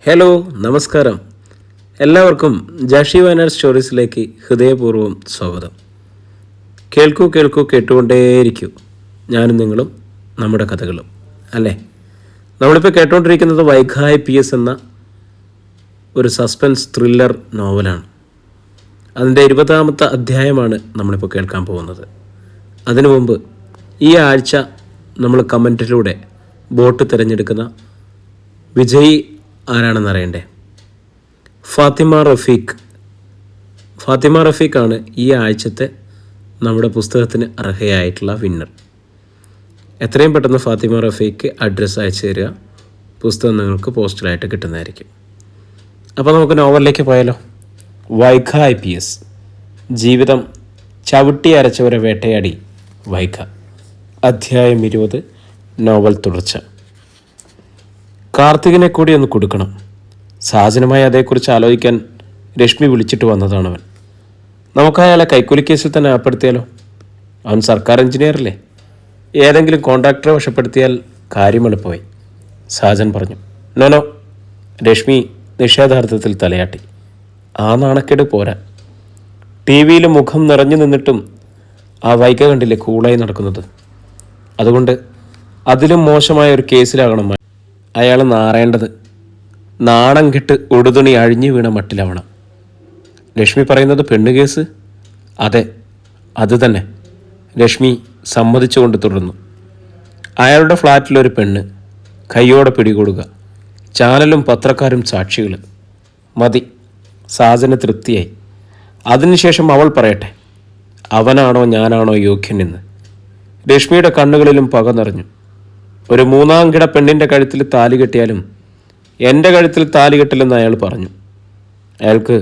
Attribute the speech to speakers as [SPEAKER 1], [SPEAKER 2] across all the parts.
[SPEAKER 1] Hello, നമസ്കാരം. എല്ലാവർക്കും ജാഷി വയനാട് സ്റ്റോറീസിലേക്ക് ഹൃദയപൂർവ്വം സ്വാഗതം. കേൾക്കൂ കേട്ടുകൊണ്ടേയിരിക്കൂ. ഞാനും നിങ്ങളും നമ്മുടെ കഥകളും അല്ലേ. നമ്മളിപ്പോൾ കേട്ടുകൊണ്ടിരിക്കുന്നത് വൈഗ IPS എന്ന ഒരു സസ്പെൻസ് ത്രില്ലർ നോവലാണ്. അതിൻ്റെ 20ാമത്തെ അധ്യായമാണ് നമ്മളിപ്പോൾ കേൾക്കാൻ പോകുന്നത്. അതിനു മുമ്പ് ഈ ആഴ്ച നമ്മൾ കമൻറ്റിലൂടെ ബോട്ട് തിരഞ്ഞെടുക്കുന്ന വിജയി ആരാണെന്ന് അറിയണ്ടേ? ഫാത്തിമ റഫീഖാണ് ഈ ആഴ്ചത്തെ നമ്മുടെ പുസ്തകത്തിന് അർഹയായിട്ടുള്ള വിന്നർ. എത്രയും പെട്ടെന്ന് ഫാത്തിമ റഫീഖ് അഡ്രസ്സ് അയച്ചു തരിക. പുസ്തകം നിങ്ങൾക്ക് പോസ്റ്റലായിട്ട് കിട്ടുന്നതായിരിക്കും. അപ്പോൾ നമുക്ക് നോവലിലേക്ക് പോയാലോ. വൈഗ IPS, ജീവിതം ചവിട്ടി അരച്ചവരെ വേട്ടയാടി വൈഗ. അധ്യായം 20, നോവൽ തുടർച്ച. കാർത്തികിനെ കൂടി ഒന്ന് കൊടുക്കണം. സാജനുമായി അതേക്കുറിച്ച് ആലോചിക്കാൻ രശ്മി വിളിച്ചിട്ട് വന്നതാണവൻ. നമുക്ക് അയാളെ കൈക്കൂലി കേസിൽ തന്നെ ഏർപ്പെടുത്തിയാലോ? അവൻ സർക്കാർ എഞ്ചിനീയറല്ലേ. ഏതെങ്കിലും കോൺട്രാക്ടറെ വശപ്പെടുത്തിയാൽ കാര്യം എളുപ്പമായി, സാജൻ പറഞ്ഞു. നോ, രശ്മി നിഷേധാർത്ഥത്തിൽ തലയാട്ടി. ആ നാണക്കേട് പോരാ. TV-യിൽ മുഖം നിറഞ്ഞു നിന്നിട്ടും ആ വൈഗ കണ്ടില്ലേ കൂളായി നടക്കുന്നത്. അതുകൊണ്ട് അതിലും മോശമായ ഒരു കേസിലാകണം അയാൾ നാറേണ്ടത്. നാണം കെട്ട് ഉടുതുണി അഴിഞ്ഞു വീണ മട്ടിലാവണം. രശ്മി പറയുന്നത് പെണ്ണ് കേസ്? അതെ, അത് തന്നെ. രശ്മി സമ്മതിച്ചുകൊണ്ട് തുടർന്നു. അയാളുടെ ഫ്ലാറ്റിലൊരു പെണ്ണ്, കയ്യോടെ പിടികൂടുക, ചാനലും പത്രക്കാരും സാക്ഷികൾ. മതി, സാജന് തൃപ്തിയായി. അതിനുശേഷം അവൾ പറയട്ടെ, അവനാണോ ഞാനാണോ യോഗ്യനെന്ന്. രശ്മിയുടെ കണ്ണുകളിലും പക നിറഞ്ഞു. ഒരു 3-ാം കിട പെണ്ണിൻ്റെ കഴുത്തിൽ താലി കെട്ടിയാലും എൻ്റെ കഴുത്തിൽ താലി കെട്ടില്ലെന്ന് അയാൾ പറഞ്ഞു. അയാൾക്ക്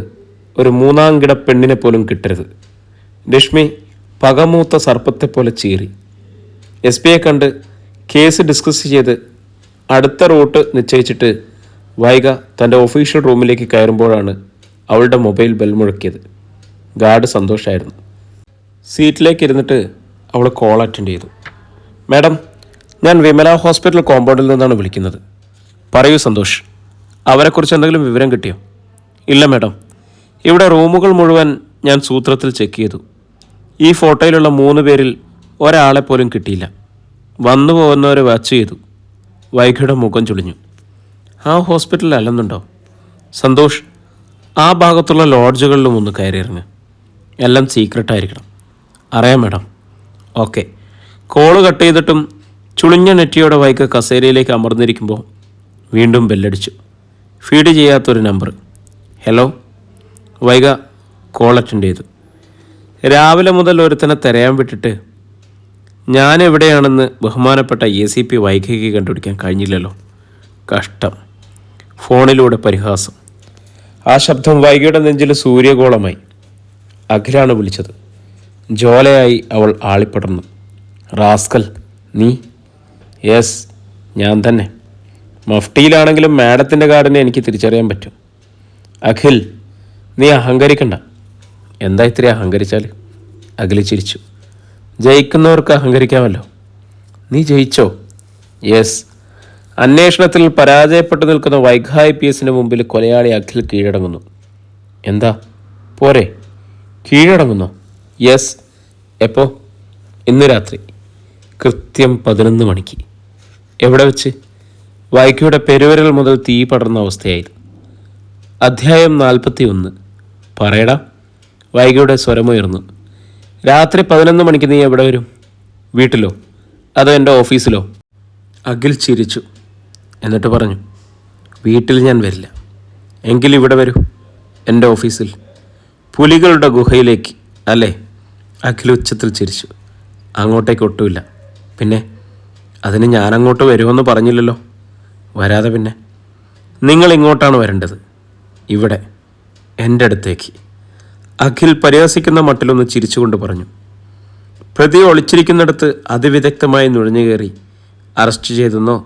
[SPEAKER 1] ഒരു 3-ാം കിട പെണ്ണിനെ പോലും കിട്ടരുത്. രശ്മി പകമൂത്ത സർപ്പത്തെപ്പോലെ ചീറി. SP കണ്ട് കേസ് ഡിസ്കസ് ചെയ്ത് അടുത്ത റൂട്ട് നിശ്ചയിച്ചിട്ട് വൈഗ തൻ്റെ ഒഫീഷ്യൽ റൂമിലേക്ക് കയറുമ്പോഴാണ് അവളുടെ മൊബൈൽ ബെൽ മുഴക്കിയത്. ഗാർഡ് സന്തോഷമായിരുന്നു. സീറ്റിലേക്ക് ഇരുന്നിട്ട് അവൾ കോൾ അറ്റൻഡ് ചെയ്തു. മാഡം, ഞാൻ വിമല ഹോസ്പിറ്റൽ കോമ്പൗണ്ടിൽ നിന്നാണ് വിളിക്കുന്നത്. പറയൂ സന്തോഷ്, അവരെക്കുറിച്ച് എന്തെങ്കിലും വിവരം കിട്ടിയോ? ഇല്ല മാഡം, ഇവിടെ റൂമുകൾ മുഴുവൻ ഞാൻ സൂത്രത്തിൽ ചെക്ക് ചെയ്തു. ഈ ഫോട്ടോയിലുള്ള 3 പേരിൽ ഒരാളെ പോലും കിട്ടിയില്ല. വന്നു പോകുന്നവരെ വാച്ച് ചെയ്തു. വൈഗയുടെ മുഖം ചുളിഞ്ഞു. ആ ഹോസ്പിറ്റലിൽ അല്ലെന്നുണ്ടോ? സന്തോഷ്, ആ ഭാഗത്തുള്ള ലോഡ്ജുകളിലും ഒന്ന് കയറിയിറങ്ങ്. എല്ലാം സീക്രട്ടായിരിക്കണം. അറിയാം മാഡം. ഓക്കെ. കോള് കട്ട് ചെയ്തിട്ടും ചുളിഞ്ഞ നെറ്റിയോടെ വൈഗ കസേരയിലേക്ക് അമർന്നിരിക്കുമ്പോൾ വീണ്ടും ബെല്ലടിച്ചു. ഫീഡ് ചെയ്യാത്തൊരു number. Hello. Vaiga call attend ചെയ്തു. രാവിലെ മുതൽ ഒരുത്തനെ തിരയാൻ വിട്ടിട്ട് ഞാൻ എവിടെയാണെന്ന് ബഹുമാനപ്പെട്ട ACP വൈഗയ്ക്ക് കണ്ടുപിടിക്കാൻ കഴിഞ്ഞില്ലല്ലോ. കഷ്ടം. ഫോണിലൂടെ പരിഹാസം. ആ ശബ്ദം വൈഗയുടെ നെഞ്ചിൽ സൂര്യഗോളമായി. അഖിലാണ് വിളിച്ചത്. ജോലയായി അവൾ ആളിപ്പടർന്നു. റാസ്കൽ, നീ? യെസ്, ഞാൻ തന്നെ. മഫ്റ്റിയിലാണെങ്കിലും മാഡത്തിൻ്റെ കാർഡിനെ എനിക്ക് തിരിച്ചറിയാൻ പറ്റും. അഖിൽ, നീ അഹങ്കരിക്കണ്ട. എന്താ ഇത്രയും അഹങ്കരിച്ചാൽ? അഖിൽ ചിരിച്ചു. ജയിക്കുന്നവർക്ക് അഹങ്കരിക്കാമല്ലോ. നീ ജയിച്ചോ? യെസ്. അന്വേഷണത്തിൽ പരാജയപ്പെട്ടു നിൽക്കുന്ന വൈഗ IPSന് മുമ്പിൽ കൊലയാളി അഖിൽ കീഴടങ്ങുന്നു. എന്താ പോരെ? കീഴടങ്ങുന്നോ? യെസ്. എപ്പോൾ? ഇന്ന് രാത്രി കൃത്യം 11 മണിക്ക്. എവിടെ വെച്ച്? വൈഗയുടെ പെരുവിരൽ മുതൽ തീ പടർന്ന അവസ്ഥയായിരുന്നു. അധ്യായം 41. പറയടാ. വൈഗയുടെ സ്വരമുയർന്നു. രാത്രി 11 മണിക്ക് നീ എവിടെ വരും? വീട്ടിലോ അതോ എൻ്റെ ഓഫീസിലോ? അഖിൽ ചിരിച്ചു. എന്നിട്ട് പറഞ്ഞു, വീട്ടിൽ ഞാൻ വരില്ല. എങ്കിൽ ഇവിടെ വരൂ, എൻ്റെ ഓഫീസിൽ. പുലികളുടെ ഗുഹയിലേക്ക് അല്ലേ? അഖിൽ ഉച്ചത്തിൽ ചിരിച്ചു. അങ്ങോട്ടേക്ക് ഒട്ടുമില്ല. പിന്നെ അതിന് ഞാനങ്ങോട്ട് വരുമെന്ന് പറഞ്ഞില്ലല്ലോ. വരാതെ പിന്നെ? നിങ്ങൾ ഇങ്ങോട്ടാണ് വരേണ്ടത്. ഇവിടെ, എൻ്റെ അടുത്തേക്ക്. അഖിൽ പരിഹസിക്കുന്ന മട്ടിലൊന്ന് ചിരിച്ചുകൊണ്ട് പറഞ്ഞു. പ്രതി ഒളിച്ചിരിക്കുന്നിടത്ത് അതിവിദഗ്ധമായി നുഴഞ്ഞു കയറി അറസ്റ്റ് ചെയ്തെന്നോ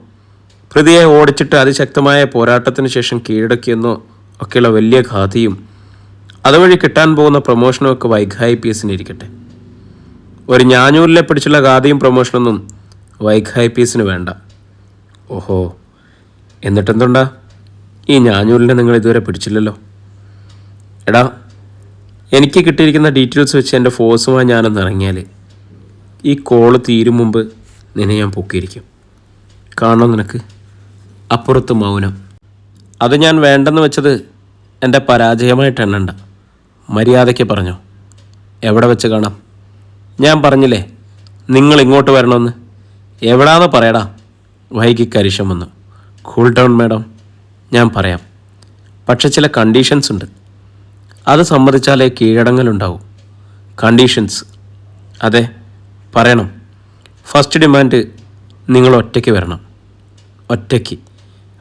[SPEAKER 1] പ്രതിയെ ഓടിച്ചിട്ട് അതിശക്തമായ പോരാട്ടത്തിന് ശേഷം കീഴടക്കിയെന്നോ ഒക്കെയുള്ള വലിയ ഖാദിയും അതുവഴി കിട്ടാൻ പോകുന്ന പ്രൊമോഷനും ഒക്കെ വൈഗ IPSന് ഇരിക്കട്ടെ. ഒരു ഞാഞ്ഞൂരിലെ പിടിച്ചുള്ള ഖാദിയും പ്രൊമോഷനൊന്നും വൈഗ IPSന് വേണ്ട. ഓഹോ, എന്നിട്ടെന്തുണ്ടാ? ഈ ഞാഞ്ഞൂലിനെ നിങ്ങൾ ഇതുവരെ പിടിച്ചില്ലല്ലോ. എടാ, എനിക്ക് കിട്ടിയിരിക്കുന്ന ഡീറ്റെയിൽസ് വെച്ച് എൻ്റെ ഫോഴ്സുമായി ഞാനൊന്ന് ഇറങ്ങിയാൽ ഈ കോള് തീരും മുമ്പ് നിന്നെ ഞാൻ പൊക്കിയിരിക്കും. കാണണോ നിനക്ക്? അപ്പുറത്ത് മൗനം. അത് ഞാൻ വേണ്ടെന്ന് വെച്ചത് എൻ്റെ പരാജയമായിട്ട് എണ്ണണ്ട. മര്യാദയ്ക്ക് പറഞ്ഞോ. എവിടെ വെച്ച് കാണാം? ഞാൻ പറഞ്ഞില്ലേ നിങ്ങൾ ഇങ്ങോട്ട് വരണമെന്ന്. എവിടാന്ന് പറയടാ. വൈകി കരിശം വന്നു. കൂൾ ഡൗൺ മാഡം, ഞാൻ പറയാം. പക്ഷെ ചില കണ്ടീഷൻസ് ഉണ്ട്. അത് സമ്മതിച്ചാലേ കീഴടങ്ങലുണ്ടാവും. കണ്ടീഷൻസ്? അതെ, പറയണം. ഫസ്റ്റ് ഡിമാൻഡ്, നിങ്ങൾ ഒറ്റയ്ക്ക് വരണം. ഒറ്റയ്ക്ക്.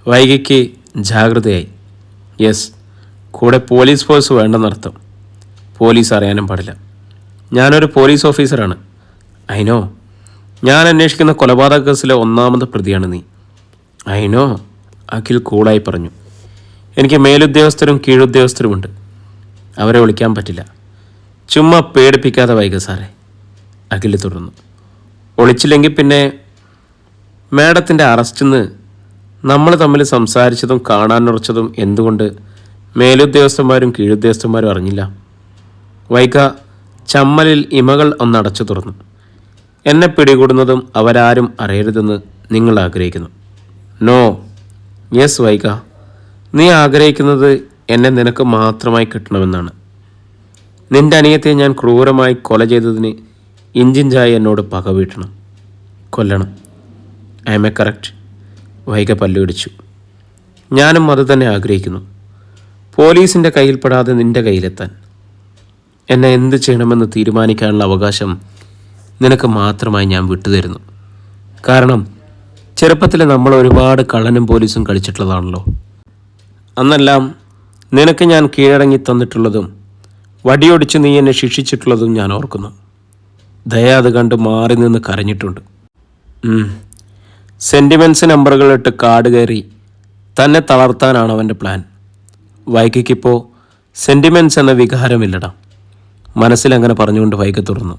[SPEAKER 1] വൈകിക്ക് ജാഗ്രതയായി. യെസ്, കൂടെ പോലീസ് ഫോഴ്സ് വേണ്ടെന്നർത്ഥം. പോലീസ് അറിയാനും പാടില്ല. ഞാനൊരു പോലീസ് ഓഫീസറാണ്. ഐനോ, ഞാൻ അന്വേഷിക്കുന്ന കൊലപാതക കേസിലെ ഒന്നാമത്തെ പ്രതിയാണ് നീ. ഐനോ, അഖിൽ കൂളായി പറഞ്ഞു. എനിക്ക് മേലുദ്യോഗസ്ഥരും കീഴുദ്യോഗസ്ഥരുമുണ്ട്. അവരെ വിളിക്കാൻ പറ്റില്ല. ചുമ്മാ പേടിപ്പിക്കാതെ വൈക സാറേ, അഖിൽ തുടർന്നു. ഒളിച്ചില്ലെങ്കിൽ പിന്നെ മാഡത്തിൻ്റെ അറസ്റ്റിന്ന് നമ്മൾ തമ്മിൽ സംസാരിച്ചതും കാണാനുറച്ചതും എന്തുകൊണ്ട് മേലുദ്യോഗസ്ഥന്മാരും കീഴുദ്യോഗസ്ഥന്മാരും അറിഞ്ഞില്ല? വൈക ചമ്മലിൽ ഇമകൾ ഒന്നടച്ചു തുറന്നു. എന്നെ പിടികൂടുന്നതും അവരാരും അറിയരുതെന്ന് നിങ്ങൾ ആഗ്രഹിക്കുന്നു. നോ. യെസ് വൈക, നീ ആഗ്രഹിക്കുന്നത് എന്നെ നിനക്ക് മാത്രമായി കിട്ടണമെന്നാണ്. നിന്റെ അനിയത്തെ ഞാൻ ക്രൂരമായി കൊല ചെയ്തതിന് ഇഞ്ചിഞ്ചായി എന്നോട് പക വീട്ടണം, കൊല്ലണം. I am a correct? Vaiga പല്ലുപിടിച്ചു. ഞാനും അത് തന്നെ ആഗ്രഹിക്കുന്നു. പോലീസിൻ്റെ കയ്യിൽപ്പെടാതെ നിന്റെ കയ്യിലെത്താൻ. എന്നെ എന്ത് ചെയ്യണമെന്ന് തീരുമാനിക്കാനുള്ള അവകാശം നിനക്ക് മാത്രമായി ഞാൻ വിട്ടുതരുന്നു. കാരണം ചെറുപ്പത്തിൽ നമ്മൾ ഒരുപാട് കള്ളനും പോലീസും കളിച്ചിട്ടുള്ളതാണല്ലോ. അന്നെല്ലാം നിനക്ക് ഞാൻ കീഴടങ്ങി തന്നിട്ടുള്ളതും വടിയൊടിച്ച് നീ എന്നെ ശിക്ഷിച്ചിട്ടുള്ളതും ഞാൻ ഓർക്കുന്നു. ദയ അത് കണ്ട് മാറി നിന്ന് കരഞ്ഞിട്ടുണ്ട്. സെൻറ്റിമെൻറ്റ്സ് നമ്പറുകളിട്ട് കാട് കയറി തന്നെ തളർത്താനാണ് അവൻ്റെ പ്ലാൻ. വൈകിക്കിപ്പോൾ സെൻറ്റിമെൻറ്റ്സ് എന്ന വികാരമില്ലടാ. മനസ്സിലങ്ങനെ പറഞ്ഞുകൊണ്ട് വൈക തുറന്നു.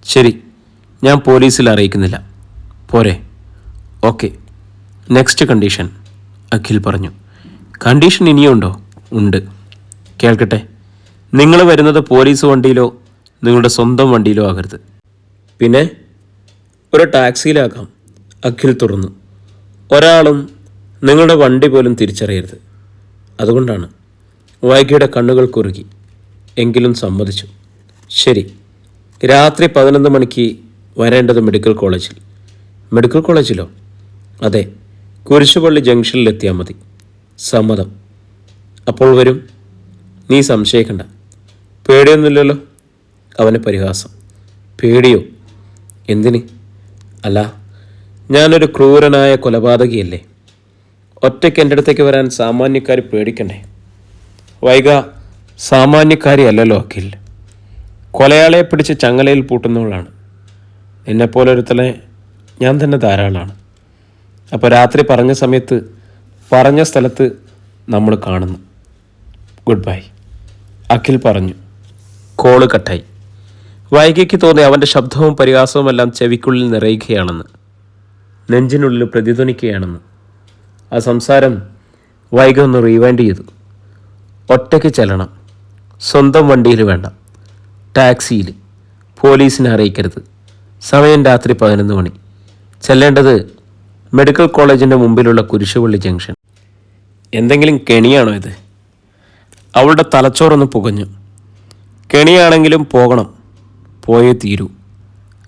[SPEAKER 1] ശരി, ഞാൻ പോലീസിൽ അറിയിക്കുന്നില്ല. പോരെ? ഓക്കെ. നെക്സ്റ്റ് കണ്ടീഷൻ, അഖിൽ പറഞ്ഞു. കണ്ടീഷൻ ഇനിയുണ്ടോ? ഉണ്ട്, കേൾക്കട്ടെ. നിങ്ങൾ വരുന്നത് പോലീസ് വണ്ടിയിലോ നിങ്ങളുടെ സ്വന്തം വണ്ടിയിലോ ആകരുത്. പിന്നെ ഒരു ടാക്സിയിലാകാം, അഖിൽ തുറന്നു. ഒരാളും നിങ്ങളുടെ വണ്ടി പോലും തിരിച്ചറിയരുത്. അതുകൊണ്ടാണ്. വൈകിയുടെ കണ്ണുകൾ കുറുകി. എങ്കിലും സമ്മതിച്ചു. ശരി, രാത്രി 11 മണിക്ക് വരേണ്ടത് മെഡിക്കൽ കോളേജിൽ. മെഡിക്കൽ കോളേജിലോ? അതെ, കുരിശുപള്ളി ജംഗ്ഷനിലെത്തിയാൽ മതി. സമ്മതം. അപ്പോൾ വരും. നീ സംശയിക്കണ്ട. പേടിയൊന്നുമില്ലല്ലോ? അവന് പരിഹാസം. പേടിയോ? എന്തിന്? അല്ല, ഞാനൊരു ക്രൂരനായ കൊലപാതകിയല്ലേ. ഒറ്റയ്ക്ക് എൻ്റെ അടുത്തേക്ക് വരാൻ സാമാന്യക്കാർ പേടിക്കണ്ടേ? വൈക സാമാന്യക്കാരി അല്ലല്ലോ അഖിൽ. കൊലയാളയെ പിടിച്ച് ചങ്ങലയിൽ പൂട്ടുന്നവളാണ്. നിന്നെപ്പോലൊരുത്തനെ ഞാൻ തന്നെ ധാരാളമാണ്. അപ്പോൾ രാത്രി പറഞ്ഞ സമയത്ത് പറഞ്ഞ സ്ഥലത്ത് നമ്മൾ കാണുന്നു. ഗുഡ് ബൈ, അഖിൽ പറഞ്ഞു. കോള് കട്ടായി. വൈകിക്ക് തോന്നി അവൻ്റെ ശബ്ദവും പരിഹാസവും എല്ലാം ചെവിക്കുള്ളിൽ നിറയുകയാണെന്ന്, നെഞ്ചിനുള്ളിൽ പ്രതിധ്വനിക്കുകയാണെന്ന്. ആ സംസാരം വൈകി ഒന്ന് റീവൈൻഡ് ചെയ്തു. ഒറ്റയ്ക്ക് ചെല്ലണം. സ്വന്തം വണ്ടിയിൽ വേണ്ട, ടാക്സിയിൽ. പോലീസിനെ അറിയിക്കരുത്. സമയം രാത്രി 11 മണി. ചെല്ലേണ്ടത് മെഡിക്കൽ കോളേജിൻ്റെ മുമ്പിലുള്ള കുരിശുപള്ളി ജംഗ്ഷൻ. എന്തെങ്കിലും കെണിയാണോ ഇത്? അവളുടെ തലച്ചോറൊന്ന് പുകഞ്ഞു. കെണിയാണെങ്കിലും പോകണം, പോയേ തീരൂ.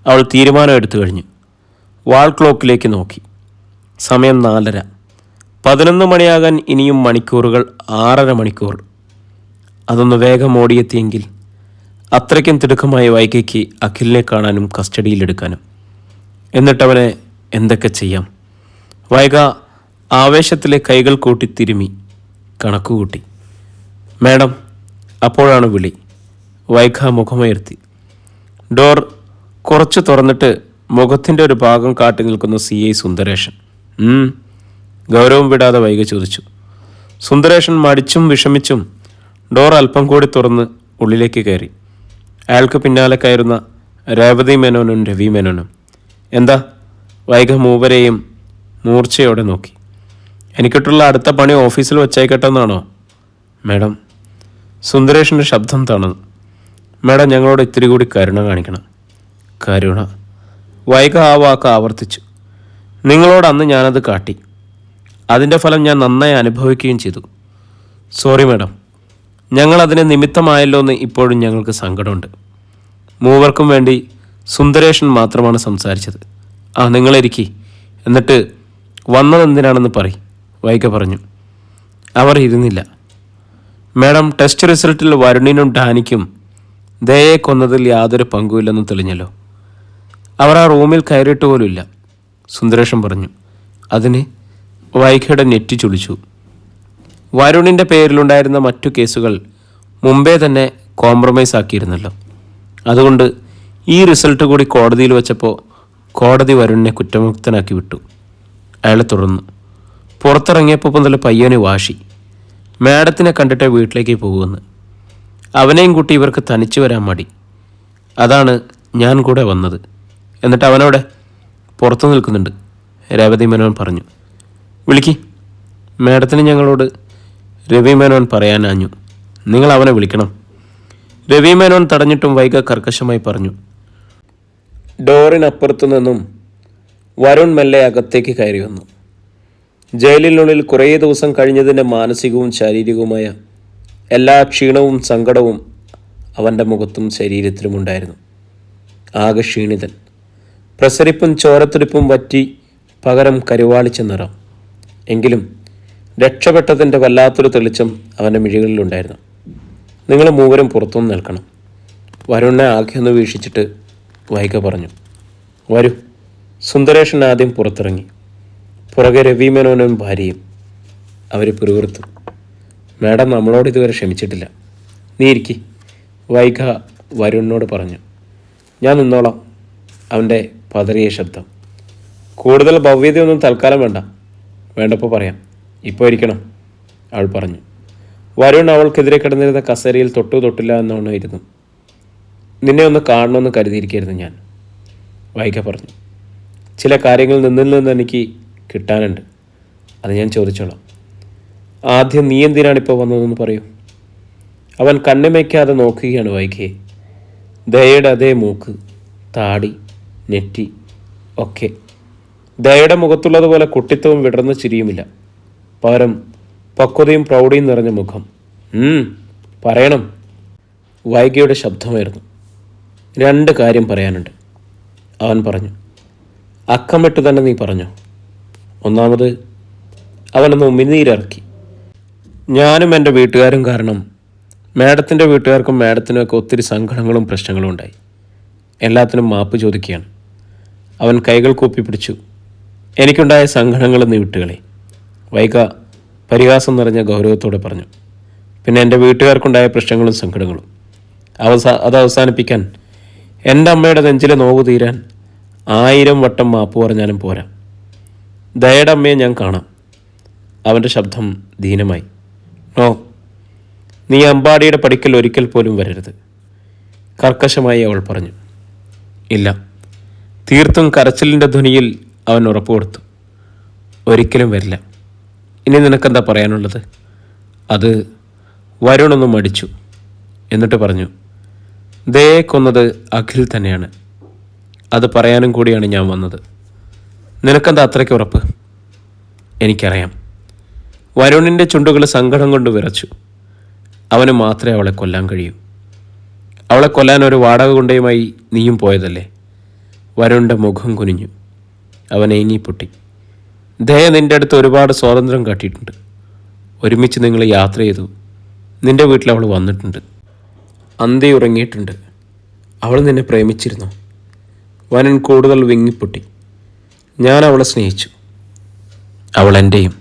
[SPEAKER 1] അവൾ തീരുമാനം എടുത്തു കഴിഞ്ഞു. വാൾ ക്ലോക്കിലേക്ക് നോക്കി. സമയം 4:30. 11 മണിയാകാൻ ഇനിയും മണിക്കൂറുകൾ. 6.5 മണിക്കൂർ. അതൊന്ന് വേഗം ഓടിയെത്തിയെങ്കിൽ. അത്രയ്ക്കും തിടുക്കമായി വൈകിക്ക് അഖിലിനെ കാണാനും കസ്റ്റഡിയിലെടുക്കാനും. എന്നിട്ടവനെ എന്തൊക്കെ ചെയ്യാം? വൈക ആവേശത്തിലെ കൈകൾ കൂട്ടി തിരുമി കണക്കുകൂട്ടി. മാഡം. അപ്പോഴാണ് വിളി. വൈക മുഖമുയർത്തി. ഡോർ കുറച്ച് തുറന്നിട്ട് മുഖത്തിൻ്റെ ഒരു ഭാഗം കാട്ടി നിൽക്കുന്ന CI സുന്ദരേഷൻ. ഗൗരവം വിടാതെ വൈക ചോദിച്ചു. സുന്ദരേഷൻ മടിച്ചും വിഷമിച്ചും ഡോർ അല്പം കൂടി തുറന്ന് ഉള്ളിലേക്ക് കയറി. അയാൾക്ക് പിന്നാലെ കയറുന്ന രേവതി മേനോനും രവി മേനോനും. എന്താ? വൈക മൂവരെയും മൂർച്ചയോടെ നോക്കി. എനിക്കിട്ടുള്ള അടുത്ത പണി ഓഫീസിൽ വെച്ചേക്കട്ടെ എന്നാണോ? മാഡം, സുന്ദരേഷിൻ്റെ ശബ്ദം തണുന്നു. മാഡം, ഞങ്ങളോട് ഇത്തിരി കൂടി കരുണ കാണിക്കണം. കരുണ? വൈക ആ വാക്ക് ആവർത്തിച്ചു. നിങ്ങളോട് അന്ന് ഞാനത് കാട്ടി. അതിൻ്റെ ഫലം ഞാൻ നന്നായി അനുഭവിക്കുകയും ചെയ്തു. സോറി മാഡം, ഞങ്ങളതിന് നിമിത്തമായല്ലോ എന്ന് ഇപ്പോഴും ഞങ്ങൾക്ക് സങ്കടമുണ്ട്. മൂവർക്കും വേണ്ടി സുന്ദരേഷൻ മാത്രമാണ് സംസാരിച്ചത്. നിങ്ങളിരിക്കി, എന്നിട്ട് വന്നതെന്തിനാണെന്ന് പറയും, വൈക പറഞ്ഞു. അവർ ഇരുന്നില്ല. മാഡം, ടെസ്റ്റ് റിസൾട്ടിൽ വരുണിനും ഡാനിക്കും ദയയെ കൊന്നതിൽ യാതൊരു പങ്കുമില്ലെന്ന് തെളിഞ്ഞല്ലോ. അവർ ആ റൂമിൽ കയറിയിട്ട് പോലുമില്ല, സുന്ദരേഷൻ പറഞ്ഞു. അതിന് വൈകയുടെ നെറ്റി ചുളിച്ചു. വരുണിൻ്റെ പേരിലുണ്ടായിരുന്ന മറ്റു കേസുകൾ മുമ്പേ തന്നെ കോംപ്രമൈസ് ആക്കിയിരുന്നല്ലോ. അതുകൊണ്ട് ഈ റിസൾട്ട് കൂടി കോടതിയിൽ വെച്ചപ്പോൾ കോടതി വരുണിനെ കുറ്റമുക്തനാക്കി വിട്ടു. അയാൾ തുടർന്നു. പുറത്തിറങ്ങിയപ്പോൾ മുതൽ പയ്യന് വാശി. മാഡത്തിനെ കണ്ടിട്ട് വീട്ടിലേക്ക് പോകുമെന്ന്. അവനെയും കൂട്ടി ഇവർക്ക് തനിച്ചു വരാൻ മടി. അതാണ് ഞാൻ കൂടെ വന്നത്. എന്നിട്ട് അവനവിടെ പുറത്തു നിൽക്കുന്നുണ്ട്, രേവതി മേനോൻ പറഞ്ഞു. വിളിക്ക്. മാഡത്തിന് ഞങ്ങളോട് രവി മേനോൻ പറയാനാഞ്ഞു. നിങ്ങൾ അവനെ വിളിക്കണം. രവി മേനോൻ തടഞ്ഞിട്ടും വൈക കർക്കശമായി പറഞ്ഞു. ഡോറിനപ്പുറത്തു നിന്നും വരുൺ മെല്ലെ അകത്തേക്ക് കയറി വന്നു. ജയിലിനുള്ളിൽ കുറേ ദിവസം കഴിഞ്ഞതിൻ്റെ മാനസികവും ശാരീരികവുമായ എല്ലാ ക്ഷീണവും സങ്കടവും അവൻ്റെ മുഖത്തും ശരീരത്തിലും ഉണ്ടായിരുന്നു. ആകെ ക്ഷീണിതൻ. പ്രസരിപ്പും ചോരത്തുടിപ്പും വറ്റി പകരം കരുവാളിച്ച നിറം. എങ്കിലും രക്ഷപ്പെട്ടതിൻ്റെ വല്ലാത്തൊരു തെളിച്ചം അവൻ്റെ മിഴികളിലുണ്ടായിരുന്നു. നിങ്ങൾ മൂവരും പുറത്തുനിന്ന് നിൽക്കണം. വരുണിനെ ആകെയൊന്ന് വീക്ഷിച്ചിട്ട് വൈക പറഞ്ഞു. വരൂ. സുന്ദരേഷൻ ആദ്യം പുറത്തിറങ്ങി. പുറകെ രവി മേനോനും ഭാര്യയും. അവർ പിറുപിറുത്തു. മാഡം നമ്മളോട് ഇതുവരെ ക്ഷമിച്ചിട്ടില്ല. നീ ഇരിക്കി, വൈക വരുണിനോട് പറഞ്ഞു. ഞാൻ നിന്നോളാം. അവൻ്റെ പതറിയ ശബ്ദം. കൂടുതൽ ഭവ്യതയൊന്നും തൽക്കാലം വേണ്ടപ്പോൾ പറയാം. ഇപ്പോൾ ഇരിക്കണം, അവൾ പറഞ്ഞു. വരുൺ അവൾക്കെതിരെ കിടന്നിരുന്ന കസേരയിൽ തൊട്ടില്ല എന്നാണ് ഇരുന്നു. നിന്നെ ഒന്ന് കാണണമെന്ന് കരുതിയിരിക്കരുത് ഞാൻ, വൈക പറഞ്ഞു. ചില കാര്യങ്ങൾ നിന്നിൽ നിന്ന് എനിക്ക് കിട്ടാനുണ്ട്. അത് ഞാൻ ചോദിച്ചോളാം. ആദ്യം നീ എന്തിനാണിപ്പോൾ വന്നതെന്ന് പറയൂ. അവൻ കണ്ണുമയ്ക്കാതെ നോക്കുകയാണ് വൈകയെ. ദയയുടെ അതേ മൂക്ക്, താടി, നെറ്റി ഒക്കെ. ദയയുടെ മുഖത്തുള്ളതുപോലെ കുട്ടിത്തവും വിടർന്ന ചിരിയുമില്ല. പകരം പക്വതയും പ്രൗഢിയും നിറഞ്ഞ മുഖം. പറയണം, വൈകയുടെ ശബ്ദമായിരുന്നു. 2 കാര്യം പറയാനുണ്ട്, അവൻ പറഞ്ഞു. അക്കമിട്ട് തന്നെ നീ പറഞ്ഞോ. ഒന്നാമത്, അവനൊന്ന് ഉമിനീരിറക്കി. ഞാനും എൻ്റെ വീട്ടുകാരും കാരണം മാഡത്തിൻ്റെ വീട്ടുകാർക്കും മാഡത്തിനുമൊക്കെ ഒത്തിരി സങ്കടങ്ങളും പ്രശ്നങ്ങളും ഉണ്ടായി. എല്ലാത്തിനും മാപ്പ് ചോദിക്കുകയാണ്. അവൻ കൈകൾ കൂപ്പി പിടിച്ചു. എനിക്കുണ്ടായ സങ്കടങ്ങൾ നീ വിട്ടുകളെ, വൈക പരിഹാസം നിറഞ്ഞ ഗൗരവത്തോടെ പറഞ്ഞു. പിന്നെ എൻ്റെ വീട്ടുകാർക്കുണ്ടായ പ്രശ്നങ്ങളും സങ്കടങ്ങളും അത് അവസാനിപ്പിക്കാൻ എൻ്റെ അമ്മയുടെ നെഞ്ചിലെ നോവ് തീരാൻ 1000 വട്ടം മാപ്പ് പറഞ്ഞാലും പോരാ. ദയയുടെ അമ്മയെ ഞാൻ കാണാം. അവൻ്റെ ശബ്ദം ദീനമായി. നോ, നീ അമ്പാടിയുടെ പടിക്കൽ ഒരിക്കൽ പോലും വരരുത്, കർക്കശമായി അവൾ പറഞ്ഞു. ഇല്ല. തീർത്തും കരച്ചിലിൻ്റെ ധ്വനിയിൽ അവൻ ഉറപ്പ് കൊടുത്തു. ഒരിക്കലും വരില്ല. ഇനി നിനക്കെന്താ പറയാനുള്ളത്? അത് വരുണൊന്നും മടിച്ചു. എന്നിട്ട് പറഞ്ഞു. ദയെ കൊന്നത് അഖിൽ തന്നെയാണ്. അത് പറയാനും കൂടിയാണ് ഞാൻ വന്നത്. നിനക്കെന്താ അത്രയ്ക്ക് ഉറപ്പ്? എനിക്കറിയാം. വരുണിൻ്റെ ചുണ്ടുകൾ സങ്കടം കൊണ്ട് വിറച്ചു. അവന് മാത്രമേ അവളെ കൊല്ലാൻ കഴിയൂ. അവളെ കൊല്ലാൻ ഒരു വാടക കൊണ്ടയുമായി നീയും പോയതല്ലേ? വരുണിൻ്റെ മുഖം കുനിഞ്ഞു. അവൻ ഏങ്ങിപ്പൊട്ടി. ദയ നിൻ്റെ അടുത്ത് ഒരുപാട് സ്വാതന്ത്ര്യം കാട്ടിയിട്ടുണ്ട്. ഒരുമിച്ച് നിങ്ങൾ യാത്ര ചെയ്തു. നിൻ്റെ വീട്ടിൽ അവൾ വന്നിട്ടുണ്ട്. അന്തി ഉറങ്ങിയിട്ടുണ്ട്. അവൾ നിന്നെ പ്രേമിച്ചിരുന്നു. വരുൺ കൂടുതൽ വിങ്ങിപ്പൊട്ടി. ഞാൻ അവളെ സ്നേഹിച്ചു. അവൾ എൻ്റെയും.